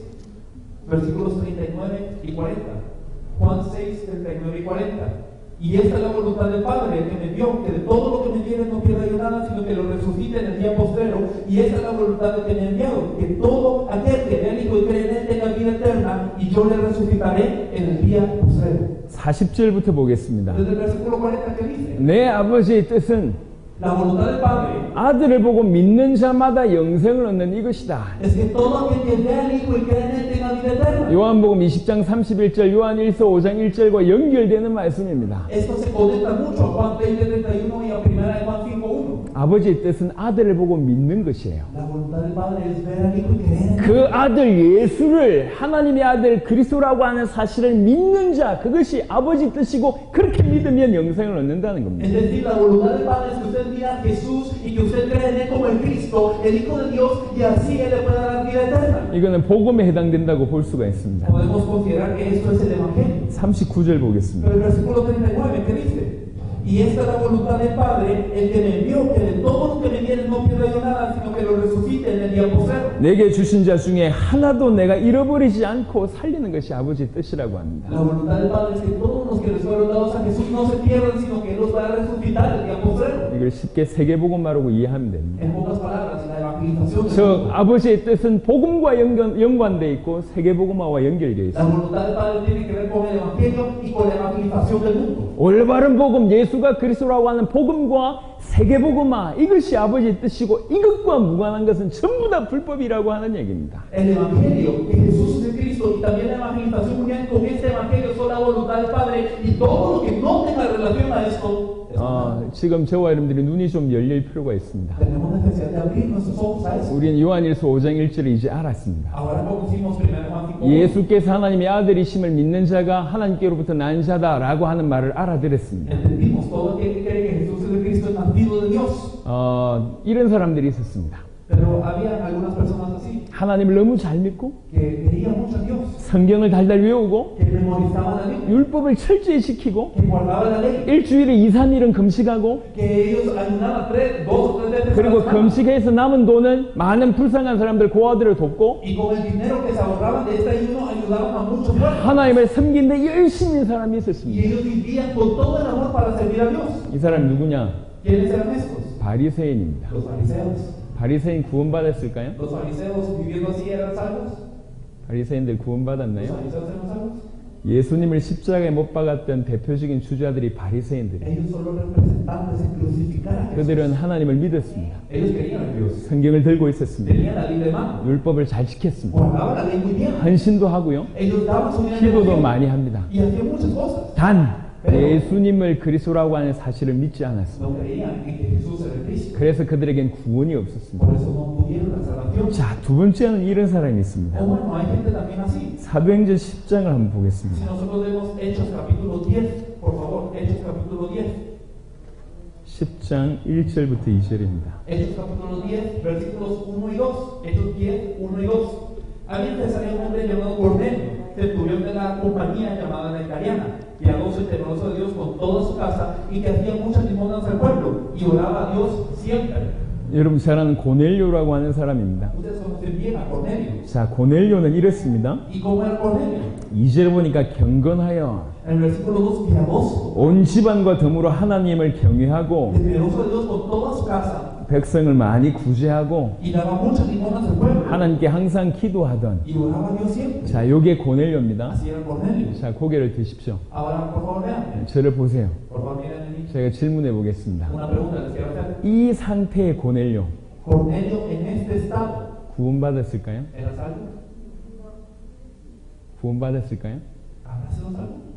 versículos 39 y 40. Juan 6, 39 y 40. Y esta es la voluntad del Padre, el que me dio, que de todo lo que me diere no pierda yo nada, sino que lo resucite en el día postrero. Y esta es la voluntad del que me ha enviado, que todo aquel que vea al Hijo y cree en él tenga vida eterna, y yo le resucitaré en el día postrero. 40절부터 보겠습니다. Desde el versículo 40 que dice, 내 아버지의 뜻은 La voluntad del Padre 아들을 보고 믿는 자마다 영생을 얻는 이것이다. es que todo aquel que vea al Hijo y cree en él tenga vida eterna. 요한복음 20장 31절, 요한 1서 5장 1절과 연결되는 말씀입니다. Esto se conecta mucho a Juan 20:31 y a 1 Juan 5:1. 아버지의 뜻은 아들을 보고 믿는 것이에요. La voluntad del Padre es ver al Hijo y creer en él. 그 아들 예수를 하나님의 아들 그리스도라고 하는 사실을 믿는 자, 그것이 아버지 뜻이고 그렇게 믿으면 영생을 얻는다는 겁니다. Es decir, la voluntad del Padre es que usted mira a Jesús y que usted cree en él como el Cristo, el Hijo de Dios, y así él le puede dar vida eterna. 이거는 복음에 해당된다고 볼 수가 있습니다. Podemos considerar que esto es el Evangelio. 39절 보겠습니다. Pero el versículo 39, ¿qué dice? Y esta es la voluntad del Padre, el que me envió, que de todos los que me vienen no pierda yo nada, sino que lo resucite en el día postrero. 내게 주신 자 중에 하나도 내가 잃어버리지 않고 살리는 것이 아버지의 뜻이라고 합니다. La voluntad del Padre es que todos los que les fueron dados a Jesús no se pierdan, sino que Él los va a resucitar el día postrero. 이걸 쉽게 세계복음화라고 이해하면 됩니다. En pocas palabras, la evangelización. 즉 아버지의 뜻은 복음과 연관되어 있고 세계복음화와 연결되어 La 있습니다. voluntad del Padre tiene que ver con el Evangelio y con la evangelización del mundo. 올바른 복음, 예수가 그리스도라고 하는 복음과 세계복음화, 이것이 아버지의 뜻이고 이것과 무관한 것은 전부 다 불법이라고 하는 얘기입니다. El Evangelio, que Jesús es el Cristo, y también la evangelización unión con este Evangelio son la voluntad del Padre, y todo lo que no tenga relación a esto, 지금 저와 여러분들이 눈이 좀 열릴 필요가 있습니다. tenemos necesidad de abrir nuestros ojos a eso. 우리는 요한일서 5장 1절을 이제 알았습니다. Ahora conocimos 1 Juan 5. 예수께서 하나님의 아들이심을 믿는 자가 하나님께로부터 난 자다라고 하는 말을 알아들었습니다. Entendimos todo aquel que cree que Jesús es el Cristo es nacido de Dios. 이런 사람들이 있었습니다. Pero había algunas personas así, 하나님을 너무 잘 믿고 que creían mucho en Dios, 성경을 달달 외우고 que memorizaban la Biblia, 율법을 철저히 지키고 que guardaban la ley, 일주일에 2, 3일은 금식하고 que ellos ayunaban 2 o 3 veces a 그리고 la semana. 금식해서 남은 돈은 많은 불쌍한 사람들 고아들을 돕고 Y con el dinero que se ahorraban de este ayuno ayudaban a muchos pueblos. 하나님을 섬기는데 열심히 인 사람이 Y 있었습니다. ellos vivían con todo el amor para servir a Dios. 이 사람 누구냐? ¿Quiénes eran estos? 바리새인입니다. Los fariseos. 바리새인 구원받았을까요? Los fariseos viviendo así eran salvos. 바리새인들 Los 구원받았나요? fariseos eran salvos. 예수님을 십자가에 못 박았던 대표적인 주자들이 바리새인들이에요. Ellos son los representantes en crucificar a Jesús. 그들은 하나님을 믿었습니다. Ellos creían en Dios. 성경을 들고 있었습니다. Tenían la Biblia en mano. 율법을 잘 지켰습니다. Guardaban la ley muy bien. 헌신도 하고요. Ellos daban su vida en 기도도 oración 많이 합니다. y hacían muchas cosas. 단 예수님을 그리스도라고 하는 사실을 믿지 않았습니다. No creían en que Jesús era el Cristo. 그래서 그들에겐 구원이 없었습니다. Por eso no pudieron la salvación. 자, 두 번째는 이런 사람이 있습니다. O bueno, hay gente también así. 사도행전 10장을 한번 Si 보겠습니다. nosotros vemos Hechos capítulo 10, por favor, Hechos capítulo 10. 10장 1절부터 2절입니다. Hechos capítulo 10, versículos 1 y 2. Hechos 10, 1 y 2. Había en Cesarea un hombre llamado Cornelio, centurión de la compañía llamada Nectariana, piadoso y temeroso de Dios con toda su casa, y que hacía muchas limosnas al pueblo, y oraba a Dios siempre. 여러분 잘 아는 고넬료라고 하는 사람입니다. Ustedes conocen bien a Cornelio. 자, 고넬료는 이렇습니다. ¿Y cómo era Cornelio? 2절 보니까 경건하여 En el versículo 2, piadoso, 온 집안과 더불어 하나님을 경외하고 temeroso de Dios con toda su casa, 백성을 많이 구제하고 y daba muchas limosnas al pueblo, 하나님께 항상 기도하던, y oraba a Dios siempre. 자, 요게 고넬료입니다. Así era Cornelio. 자, 고개를 드십시오. Ahora, por favor, vean. 저를 보세요. Por favor, miren en mí. 제가 질문해 보겠습니다. Una pregunta les quiero hacer. 이 상태의 고넬료 Cornelio en este estado, 구원받았을까요? ¿era salvo? 구원받았을까요? ¿Habrá sido salvo?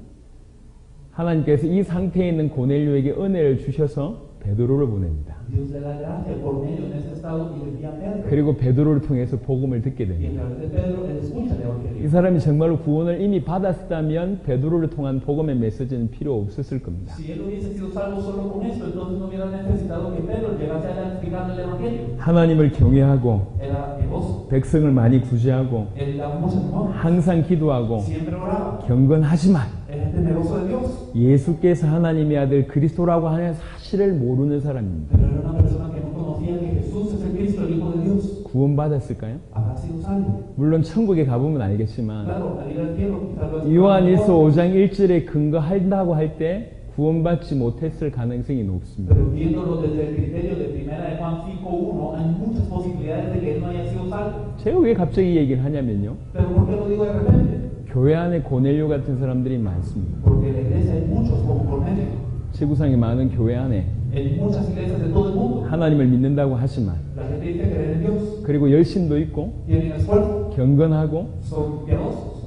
하나님께서 이 상태에 있는 고넬료에게 은혜를 주셔서 베드로를 보냅니다. Dios le da gracia a Cornelio en este estado y le envía a Pedro. 그리고 베드로를 통해서 복음을 듣게 Y a 됩니다. través de Pedro, él escucha el 이 Evangelio. 사람이 정말로 구원을 이미 받았다면 베드로를 통한 복음의 메시지는 필요 없었을 겁니다. Si él hubiese sido salvo solo con esto, entonces no hubiera necesitado que Pedro llegase a explicarle el Evangelio. 하나님을 경외하고 Era piadoso, 백성을 많이 구제하고 él daba mucha limosna, 항상 기도하고 siempre oraba, 경건하지만 era temeroso de Dios. 예수께서 하나님의 아들 그리스도라고 하는 사실을 모르는 사람입니다. Pero era una persona que no conocía que Jesús es el Cristo, el Hijo de Dios. 구원받았을까요? ¿Habrá sido salvo? 물론 천국에 가보면 알겠지만 Claro, al ir al cielo, quizás lo 요한일서 5장 1절에 근거한다고 할 때 구원받지 못했을 가능성이 높습니다. Pero viéndolo desde el criterio de 1 de Juan 5:1, hay muchas posibilidades de que él no haya sido salvo. 제가 왜 갑자기 이 얘기를 하냐면요. Pero ¿por qué lo digo de repente? 교회 안에 고넬료 같은 사람들이 많습니다. Porque en la iglesia hay muchos como Cornelio. 지구상의 많은 교회 안에 En en muchas iglesias de todo el mundo. 하나님을 믿는다고 하지만 La gente dice creer en Dios, 그리고 열심도 있고 tienen esfuerzo, 경건하고 son piadosos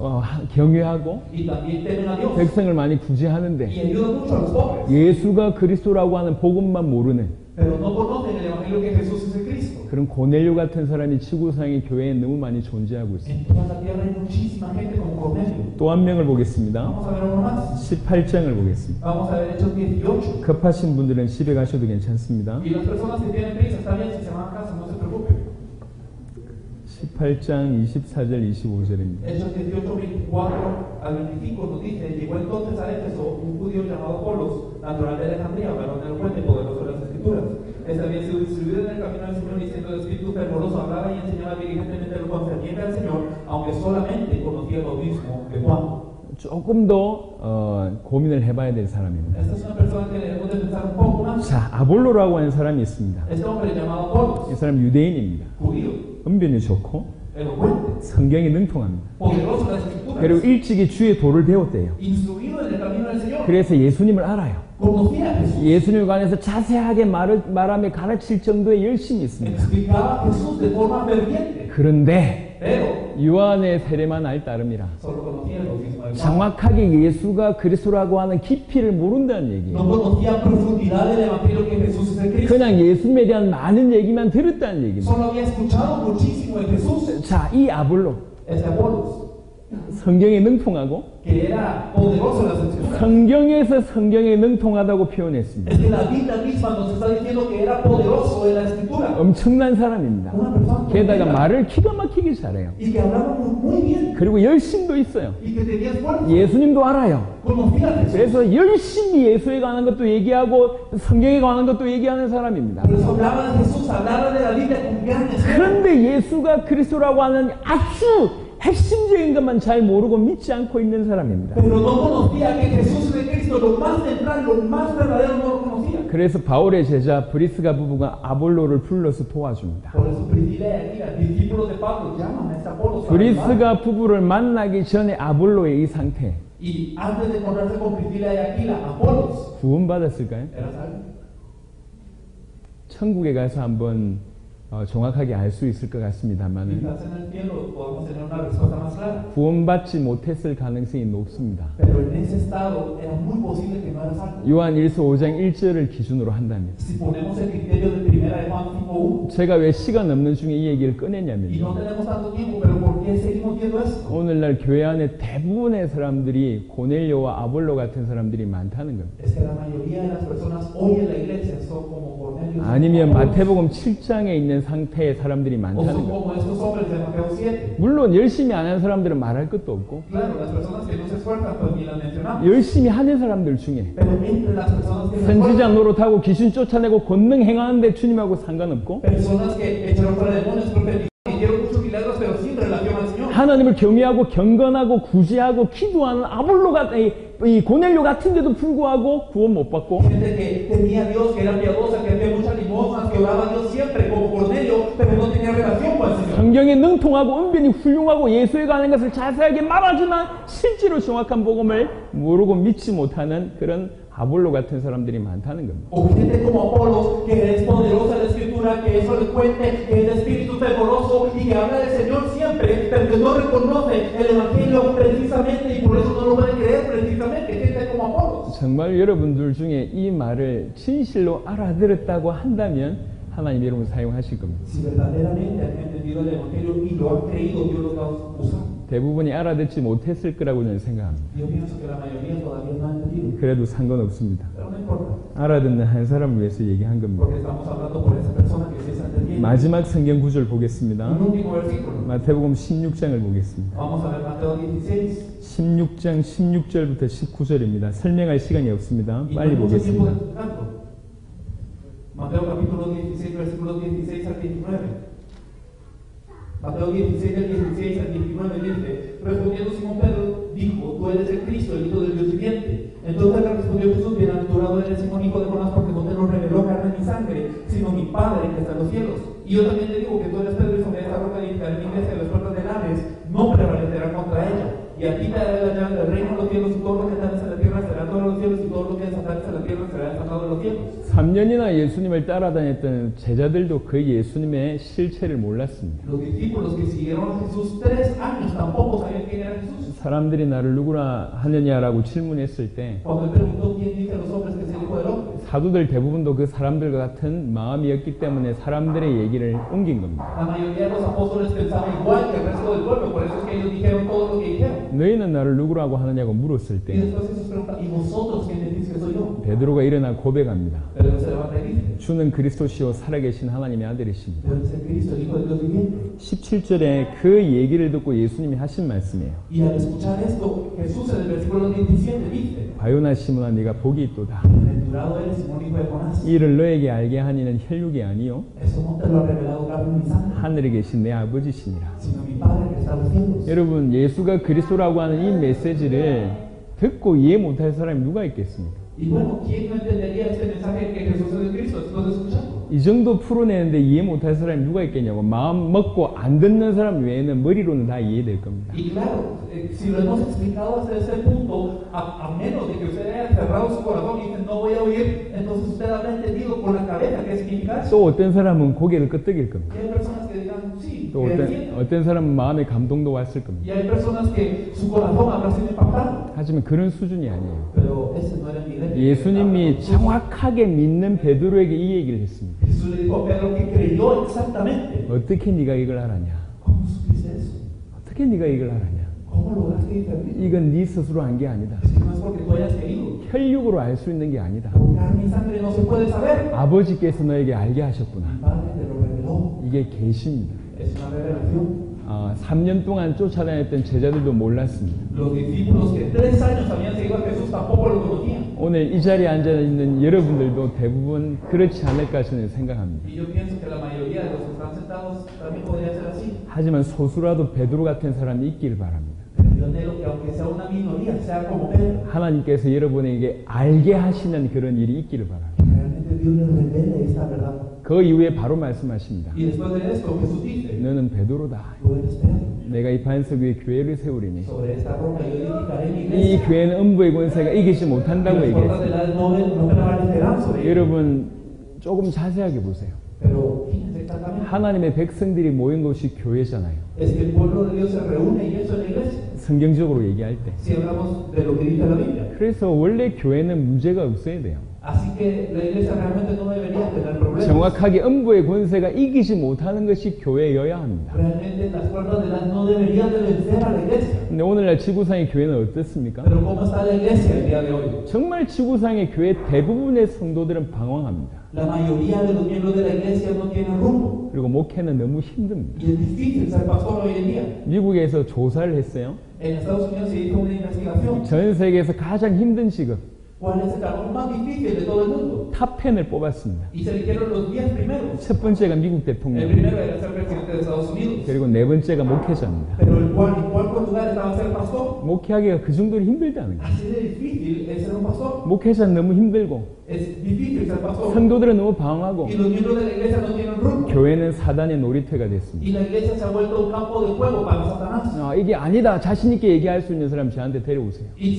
경외하고 y también temen a Dios 백성을 많이 y 구제하는데 ayudan mucho a los pobres, 예수가 그리스도라고 하는 복음만 모르는 pero no conocen el evangelio que Jesús es el Cristo. 그런 고넬료 같은 사람이 지구상의 교회에 너무 많이 존재하고 있습니다. En toda la tierra hay muchísima gente como Cornelio. 또 한 명을 보겠습니다. Vamos a ver uno más. 18장을 보겠습니다. Vamos a ver Hechos 18. 급하신 분들은 집에 가셔도 괜찮습니다. Y las personas que tienen prisa, está bien, si se van a casa, no se preocupen. 18장 24절 25절입니다. Hechos 18, 24 al 25 nos dice: llegó entonces a Éfeso un judío llamado Apolos, natural de Alejandría, varón elocuente y poderoso de las Escrituras. Este había sido distribuido en el camino del Señor y siendo de espíritu fervoroso hablaba y enseñaba diligentemente lo concerniente al Señor, aunque solamente conocía lo mismo que Juan. 조금 더 고민을 해봐야 될 사람입니다. Esta es una persona que debemos de pensar un poco más. 자, 아볼로라고 하는 사람이 있습니다. Este hombre llamado Apolos, 이 사람 유대인입니다. judío, 은변이 좋고 elocuente, 성경에 능통합니다. poderoso de las Escrituras, 그리고 일찍이 주의 도를 배웠대요. instruido en el camino del Señor, 그래서 예수님을 알아요. conocía a Jesús, 예수님에 관해서 자세하게 말하며 가르칠 정도의 열심이 있습니다. explicaba a Jesús de forma ferviente, 그런데 pero 요한의 세례만 알 따름이라 solo conocía lo mismo de Juan. 정확하게 예수가 그리스도라고 하는 깊이를 모른다는 얘기예요. No conocía a profundidad del evangelio que Jesús es el Cristo. 그냥 예수님에 대한 많은 얘기만 들었다는 얘기입니다. Solo había escuchado muchísimo de Jesús. 자, 이 아볼로 Este Apolos, 성경에 능통하고 que era poderoso en las Escrituras. 성경에서 성경에 능통하다고 표현했습니다. Es que la Biblia misma nos está diciendo que era poderoso en la Escritura. 엄청난 사람입니다. Una persona 게다가 tremenda, 말을 기가 막히게 잘해요. y que hablaba muy bien 그리고 열심도 있어요. y que tenía esfuerzo. 예수님도 알아요. Conocía a Jesús. 그래서 열심히 예수에 관한 것도 얘기하고 성경에 관한 것도 얘기하는 사람입니다. Por eso hablaba de Jesús, hablaba de la Biblia con gran esfuerzo. 그런데 예수가 그리스도라고 하는 아주 핵심적인 것만 잘 모르고 믿지 않고 있는 사람입니다. Pero no conocía que Jesús es el Cristo, lo más central, lo más verdadero no lo conocía. 그래서 바울의 제자 브리스가 부부가 아볼로를 불러서 도와줍니다. Por eso Priscila y Aquila, discípulos de Pablo, llaman a este Apolos. 브리스가 부부를 만나기 전에 아볼로의 이 상태 Y antes de encontrarse con Priscila y Aquila, Apolos 구원받았을까요? era salvo. 천국에 가서 한번 정확하게 알 수 있을 것 같습니다만 Quizás en el cielo podamos tener una respuesta más clara. 구원받지 못했을 가능성이 높습니다. Pero en ese estado era muy posible que no era salvo. 요한 1서 5장 1절을 기준으로 한다면 Si ponemos el criterio de primera de Juan tipo 1, 제가 왜 시간 없는 중에 이 얘기를 y 꺼냈냐면요. no tenemos tanto tiempo, pero ¿por qué seguimos viendo esto? 오늘날 교회 안에 대부분의 사람들이 고넬료와 아볼로 같은 사람들이 많다는 겁니다. Es que la mayoría de las personas hoy en la iglesia son como Cornelio. 아니면 마태복음 7장에 있는 상태의 사람들이 O 많다는 son 겁니다. como estos hombres de Mateo 7. 물론 열심히 안 하는 사람들은 말할 것도 없고 Claro, las personas que no se esfuerzan, pues ni las mencionamos. 열심히 하는 사람들 중에 Pero entre las personas que se 선지자 esfuerzan, 노릇하고 귀신 쫓아내고 권능 행하는데 주님하고 상관없고 personas que echaron fuera demonios, profetizaron, hicieron muchos milagros, pero sin relación al Señor. 하나님을 경외하고 경건하고 구제하고 기도하는 아볼로가 이 고넬료 같은데도 불구하고 구원 못 받고 Gente que temía a Dios, que era piadosa, que hacía muchas limosnas, que oraba a Dios siempre como Cornelio, pero no tenía relación con el Señor. 성경에 능통하고 은변이 훌륭하고 예수에 관한 것을 자세하게 말하지만 실제로 정확한 복음을 모르고 믿지 못하는 그런 아볼로 같은 사람들이 많다는 겁니다. O gente como Apolos, que es poderosa en la Escritura, que es elocuente, que es de espíritu fervoroso y que habla del Señor siempre, pero que no reconoce el Evangelio precisamente y por eso no lo puede creer precisamente. Gente como Apolos. 정말 여러분들 중에 이 말을 진실로 알아들었다고 한다면 하나님 여러분 사용하실 겁니다. Si verdaderamente han entendido el Evangelio y lo han creído, Dios los va a usar. 대부분이 알아듣지 못했을 거라고 저는 생각합니다. Yo pienso que la mayoría todavía no han entendido, 그래도 상관없습니다. pero no importa, 알아듣는 한 사람을 위해서 얘기한 겁니다. porque estamos hablando por esa persona que sí está entendiendo. 마지막 성경 구절 보겠습니다. Un último versículo. 마태복음 16장을 보겠습니다. Vamos a ver Mateo 16. 16장 16절부터 19절입니다. 설명할 시간이 없습니다. Y 빨리 no hay mucho tiempo de 보겠습니다. explicarlo. Mateo capítulo 16, versículos 16 al 19. Mateo 16, del 16 al 19 dice: respondiendo Simón Pedro, dijo: tú eres el Cristo, el Hijo del Dios viviente. Entonces le respondió Jesús: bienaventurado eres Simón, hijo de Jonás, porque no te lo reveló carne ni sangre, sino mi Padre que está en los cielos. Y yo también te digo que tú eres Pedro, y sobre esta roca edificaré mi iglesia, y las puertas del Hades no prevalecerán contra ella. Y a ti te daré la llave del reino de los cielos, y todo lo que ates en la tierra será atado sobre los cielos y todo lo que es atarse a la tierra será desatado en los cielos. 3년이나 예수님을 따라다녔던 제자들도 그 예수님의 실체를 몰랐습니다. Los discípulos que siguieron a Jesús 3 años tampoco sabían quién era Jesús. 사람들이 나를 누구라 하느냐라고 질문했을 때 Cuando él preguntó quién dice los hombres que es el Hijo del Hombre, 사도들 대부분도 그 사람들과 같은 마음이었기 때문에 사람들의 얘기를 옮긴 겁니다. la mayoría de los apóstoles pensaban igual que el resto del pueblo, por eso es que ellos dijeron todo lo que dijeron. 너희는 나를 누구라고 하느냐고 물었을 Y 때 después Jesús pregunta, ¿y vosotros quién decís que soy yo? 베드로가 일어나 고백합니다. Pedro se levanta y dice, 주는 그리스도시요 살아계신 하나님의 아들이십니다. tú eres el Cristo, el Hijo del Dios viviente. 17절에 그 얘기를 듣고 예수님이 하신 말씀이에요. Y al escuchar esto, Jesús en el versículo 17 dice, 바요나 시몬아 네가 복이 있도다. bienaventurado eres Simón, hijo de Jonás. 이를 너에게 알게 하니는 혈육이 아니요 Eso no te lo ha revelado carne ni sangre, 하늘에 계신 내 아버지시니라. sino mi Padre que está en los cielos. 여러분 예수가 그리스도라고 하는 이 메시지를 듣고 이해 못할 사람이 누가 있겠습니까? Y bueno, ¿quién no entendería este mensaje que Jesús es el Cristo después de escucharlo? 이 정도 풀어내는데 이해 못할 사람이 누가 있겠냐고. 마음 먹고 안 듣는 사람 외에는 머리로는 다 이해될 겁니다. Y claro, si lo hemos explicado hasta este punto, a menos de que usted haya cerrado su corazón y dice no voy a oír, entonces usted habrá entendido con la cabeza qué significa eso. 또 어떤 사람은 고개를 끄덕일 겁니다. Y hay personas que digan sí, 또 que entienden. 어떤 사람은 마음에 감동도 왔을 겁니다. Y hay personas que su corazón habrá sido impactado. 하지만 그런 수준이 아니에요. Pero ese no era el nivel. 예수님이 정확하게 믿는 베드로에게 이 얘기를 했습니다. Jesús le dijo a Pedro que creyó exactamente. 어떻게 네가 이걸 알았냐? ¿Cómo supiste eso? 어떻게 네가 이걸 알았냐? ¿Cómo lograste discernir? 이건 네 스스로 한 게 아니다. Es que no es porque tú hayas querido. 혈육으로 알 수 있는 게 아니다. Por carne y sangre no se puede saber. 아버지께서 너에게 알게 하셨구나. Mi Padre te lo reveló. 이게 계시입니다. Es una revelación. 3년 동안 쫓아다녔던 제자들도 몰랐습니다. Los discípulos que 3 años habían seguido a Jesús tampoco lo conocían. 오늘 이 자리에 앉아 있는 여러분들도 대부분 그렇지 않을까 저는 생각합니다. Y yo pienso que la mayoría de los que están sentados también podría ser así. 하지만 소수라도 베드로 같은 사람이 있길 바랍니다. Pero yo anhelo que aunque sea una minoría, sea como Pedro. 하나님께서 여러분에게 알게 하시는 그런 일이 있기를 바랍니다. Realmente Dios les revele esta verdad. 그 이후에 바로 말씀하십니다. Y después de esto, Jesús dice, 너는 베드로다. tú eres Pedro. 내가 이 반석 위에 교회를 세우리니 Sobre esta roca yo edificaré mi 이 iglesia. 교회는 음부의 권세가 이기지 Y 못한다고 las puertas 얘기했어요. del Hades no prevalecerán sobre ella. 여러분 조금 자세하게 보세요. Pero fíjense exactamente. 하나님의 백성들이 모인 곳이 교회잖아요. Es que el pueblo de Dios se reúne y eso es la iglesia. 성경적으로 얘기할 때. Si hablamos de lo que dice la Biblia. 그래서 원래 교회는 문제가 없어야 돼요. Así que la iglesia realmente no debería tener problemas. 정확하게 음부의 권세가 이기지 못하는 것이 교회여야 합니다. Realmente las puertas del Hades no deberían de vencer a la iglesia. 근데 오늘날 지구상의 교회는 어떻습니까? Pero ¿cómo está la iglesia el día de hoy? 정말 지구상의 교회 대부분의 성도들은 방황합니다. La mayoría de los miembros de la iglesia no tienen rumbo. 그리고 목회는 너무 힘듭니다. Y es difícil ser pastor hoy en día. 미국에서 조사를 했어요. En Estados Unidos se hizo una investigación. 전 세계에서 가장 힘든 직업 ¿Cuál es el trabajo más difícil de todo el mundo? 탑 10을 뽑았습니다. Y se eligieron los 10 primeros. 첫 번째가 미국 El 대통령, primero era ser presidente de Estados Unidos. 그리고 네 번째가 목회자입니다. Pero en cuarto lugar estaba ser pastor. 목회하기가 그 정도로 힘들다는 거예요. Así de difícil es ser un pastor. 목회자는 너무 힘들고 Es difícil ser pastor. 성도들은 너무 방황하고 Y los miembros de la iglesia no tienen rumbo. 교회는 사단의 놀이터가 됐습니다. Y la iglesia se ha vuelto un campo de juego para Satanás. 이게 아니다 자신 있게 얘기할 수 있는 사람 저한테 데려오세요. Y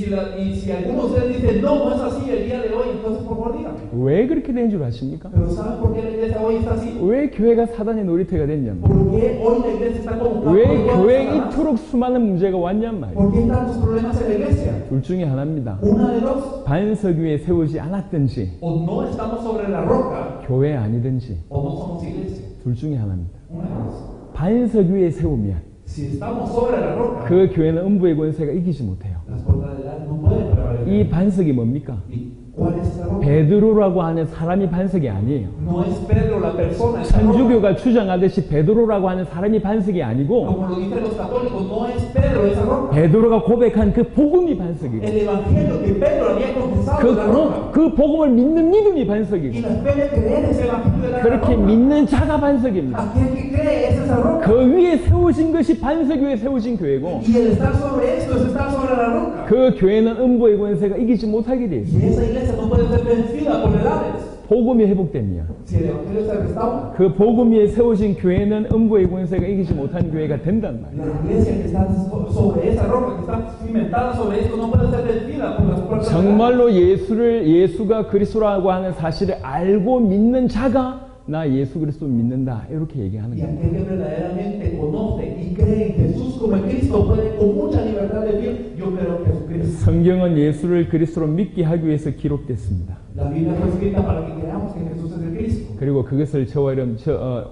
si alguno de ustedes dice, no, no es así el día de hoy, entonces por favor díganme. 왜 그렇게 된 줄 아십니까? Pero ¿saben por qué la iglesia hoy está así? 왜 교회가 사단의 놀이터가 됐냔 말이에요. ¿Por qué hoy la iglesia está como un campo 왜 de juego de 교회에 Satanás? 이토록 수많은 문제가 왔냔 말이에요. ¿Por qué hay tantos problemas en la iglesia? 둘 중에 하나입니다. Una de dos, 반석 위에 세우지 않았든지 o no estamos sobre la roca, 교회 아니든지 o no somos iglesia. 둘 중에 하나입니다. Una de dos. 반석 위에 세우면 Si estamos sobre la roca, 그 교회는 음부의 권세가 이기지 못해요. las puertas del Hades no pueden prevalecer. 이 반석이 뭡니까? ¿Y cuál es esa roca? 베드로라고 하는 사람이 반석이 아니에요. No es Pedro la persona, esa roca. 천주교가 주장하듯이 베드로라고 하는 사람이 반석이 아니고 Como lo dicen los católicos, no es Pedro esa roca. 베드로가 고백한 그 복음이 반석이고 El evangelio que Pedro había confesado es la roca. 그 복음을 믿는 믿음이 Y 반석이고 la fe de creer ese evangelio de la 그렇게 roca. 믿는 자가 반석입니다. Aquel que cree es esa roca. 그 위에 세우신 것이 반석 위에 세우신 교회고 Y el estar sobre esto es estar sobre la roca. 그 교회는 음부의 권세가 이기지 못하게 돼 Y 있어요. esa iglesia no puede ser vencida por el Hades. 복음이 회복됩니다. Si el evangelio se restaura, 그 복음 위에 세우신 교회는 음부의 권세가 이기지 못한 교회가 된단 말이에요. la iglesia que está sobre esa roca, que está cimentada sobre esto, no puede ser vencida por las parte de 정말로 예수가 그리스도라고 하는 사실을 알고 믿는 자가 나 예수 그리스도 믿는다 이렇게 얘기하는 y 거예요. aquel que verdaderamente conoce y cree en Jesús como el Cristo puede con mucha libertad decir, yo creo en Jesucristo. 성경은 예수를 그리스도로 믿게 하기 위해서 기록됐습니다. La Biblia fue escrita para que creamos que Jesús es el Cristo. 그리고 그것을 저와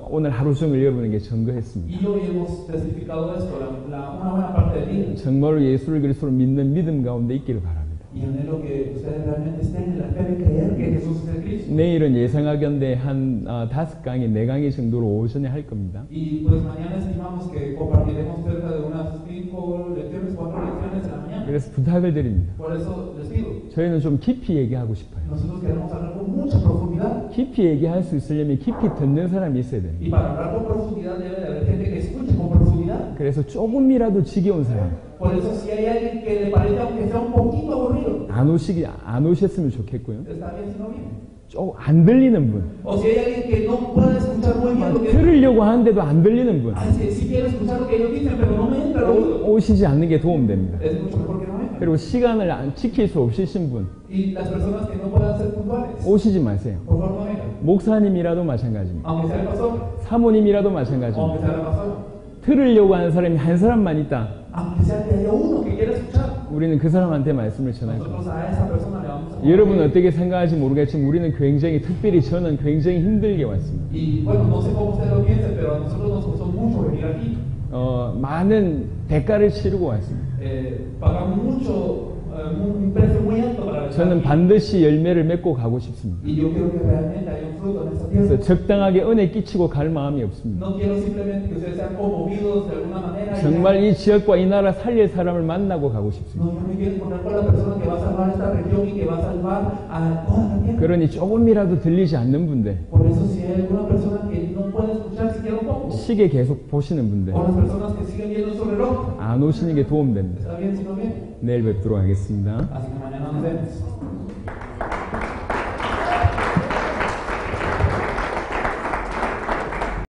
오늘 하루 종일 여러분에게 증거했습니다. Y hoy hemos testificado esto, una buena parte del día. 정말로 예수를 그리스도로 믿는 믿음 가운데 있기를 바랍니다. Y anhelo que ustedes realmente estén en la fe de creer que Jesús es el Cristo. 내일은 예상하건대 한 5강의 4강의 정도로 오전에 할 겁니다. Y pues mañana estimamos que compartiremos cerca de unas 5 lecciones, 4 lecciones en la mañana. 그래서 부탁을 드립니다. Por eso les pido, 저희는 좀 깊이 얘기하고 싶어요. nosotros queremos hablar con mucha profundidad. 깊이 얘기할 수 있으려면 깊이 듣는 사람이 있어야 돼요. Y para hablar con profundidad debe de haber gente que escuche con profundidad. 그래서 조금이라도 지겨운 사람, Por eso si hay alguien que le parece aunque sea un poquito aburrido, 안 o셨으면 좋겠고요. está bien si no viene. 안 들리는 분, O si hay alguien que no puede escuchar muy bien lo que 들으려고 하는데도 안 들리는 분, si quiere escuchar lo que ellos dicen pero no me entra el oído, 오시지 않는 게 도움됩니다. es mucho mejor que no venga. 그리고 시간을 안 지킬 수 없으신 분, Y las personas que no puedan ser puntuales, 오시지 마세요. por favor no vengan. 목사님이라도 마찬가지입니다. Aunque sea el pastor, 사모님이라도 aunque 마찬가지입니다. sea la pastora, 들으려고 하는 사람이 한 사람만 있다. aunque sea que haya uno que quiera escuchar, 우리는 그 사람한테 말씀을 전할 거예요. nosotros a esa persona le vamos a 여러분 어떻게 생각할지 모르겠지만 우리는 굉장히 특별히 저는 굉장히 힘들게 왔습니다. Y bueno, no sé cómo ustedes lo piensen, pero a nosotros nos costó mucho venir aquí. 많은 대가를 치르고 왔습니다. Pagamos mucho, un precio muy alto para venir 저는 aquí. 반드시 열매를 맺고 가고 싶습니다. Y yo quiero que realmente haya un fruto en esta 그래서 tierra. 적당하게 은혜 끼치고 갈 마음이 없습니다. No quiero simplemente que ustedes sean conmovidos de alguna manera. 정말 이 지역과 이 나라 살릴 사람을 만나고 가고 싶습니다. No, yo me quiero encontrar con la persona que va a salvar esta región y que va a salvar a toda la tierra. 그러니 조금이라도 들리지 않는 분들, Por eso si hay alguna persona que no puede escuchar siquiera un poco, 시계 계속 보시는 분들, o las personas que siguen viendo su reloj, 안 오시는 게 도움됩니다. está bien si no vienen. 내일 뵙도록 하겠습니다. Así que mañana nos vemos.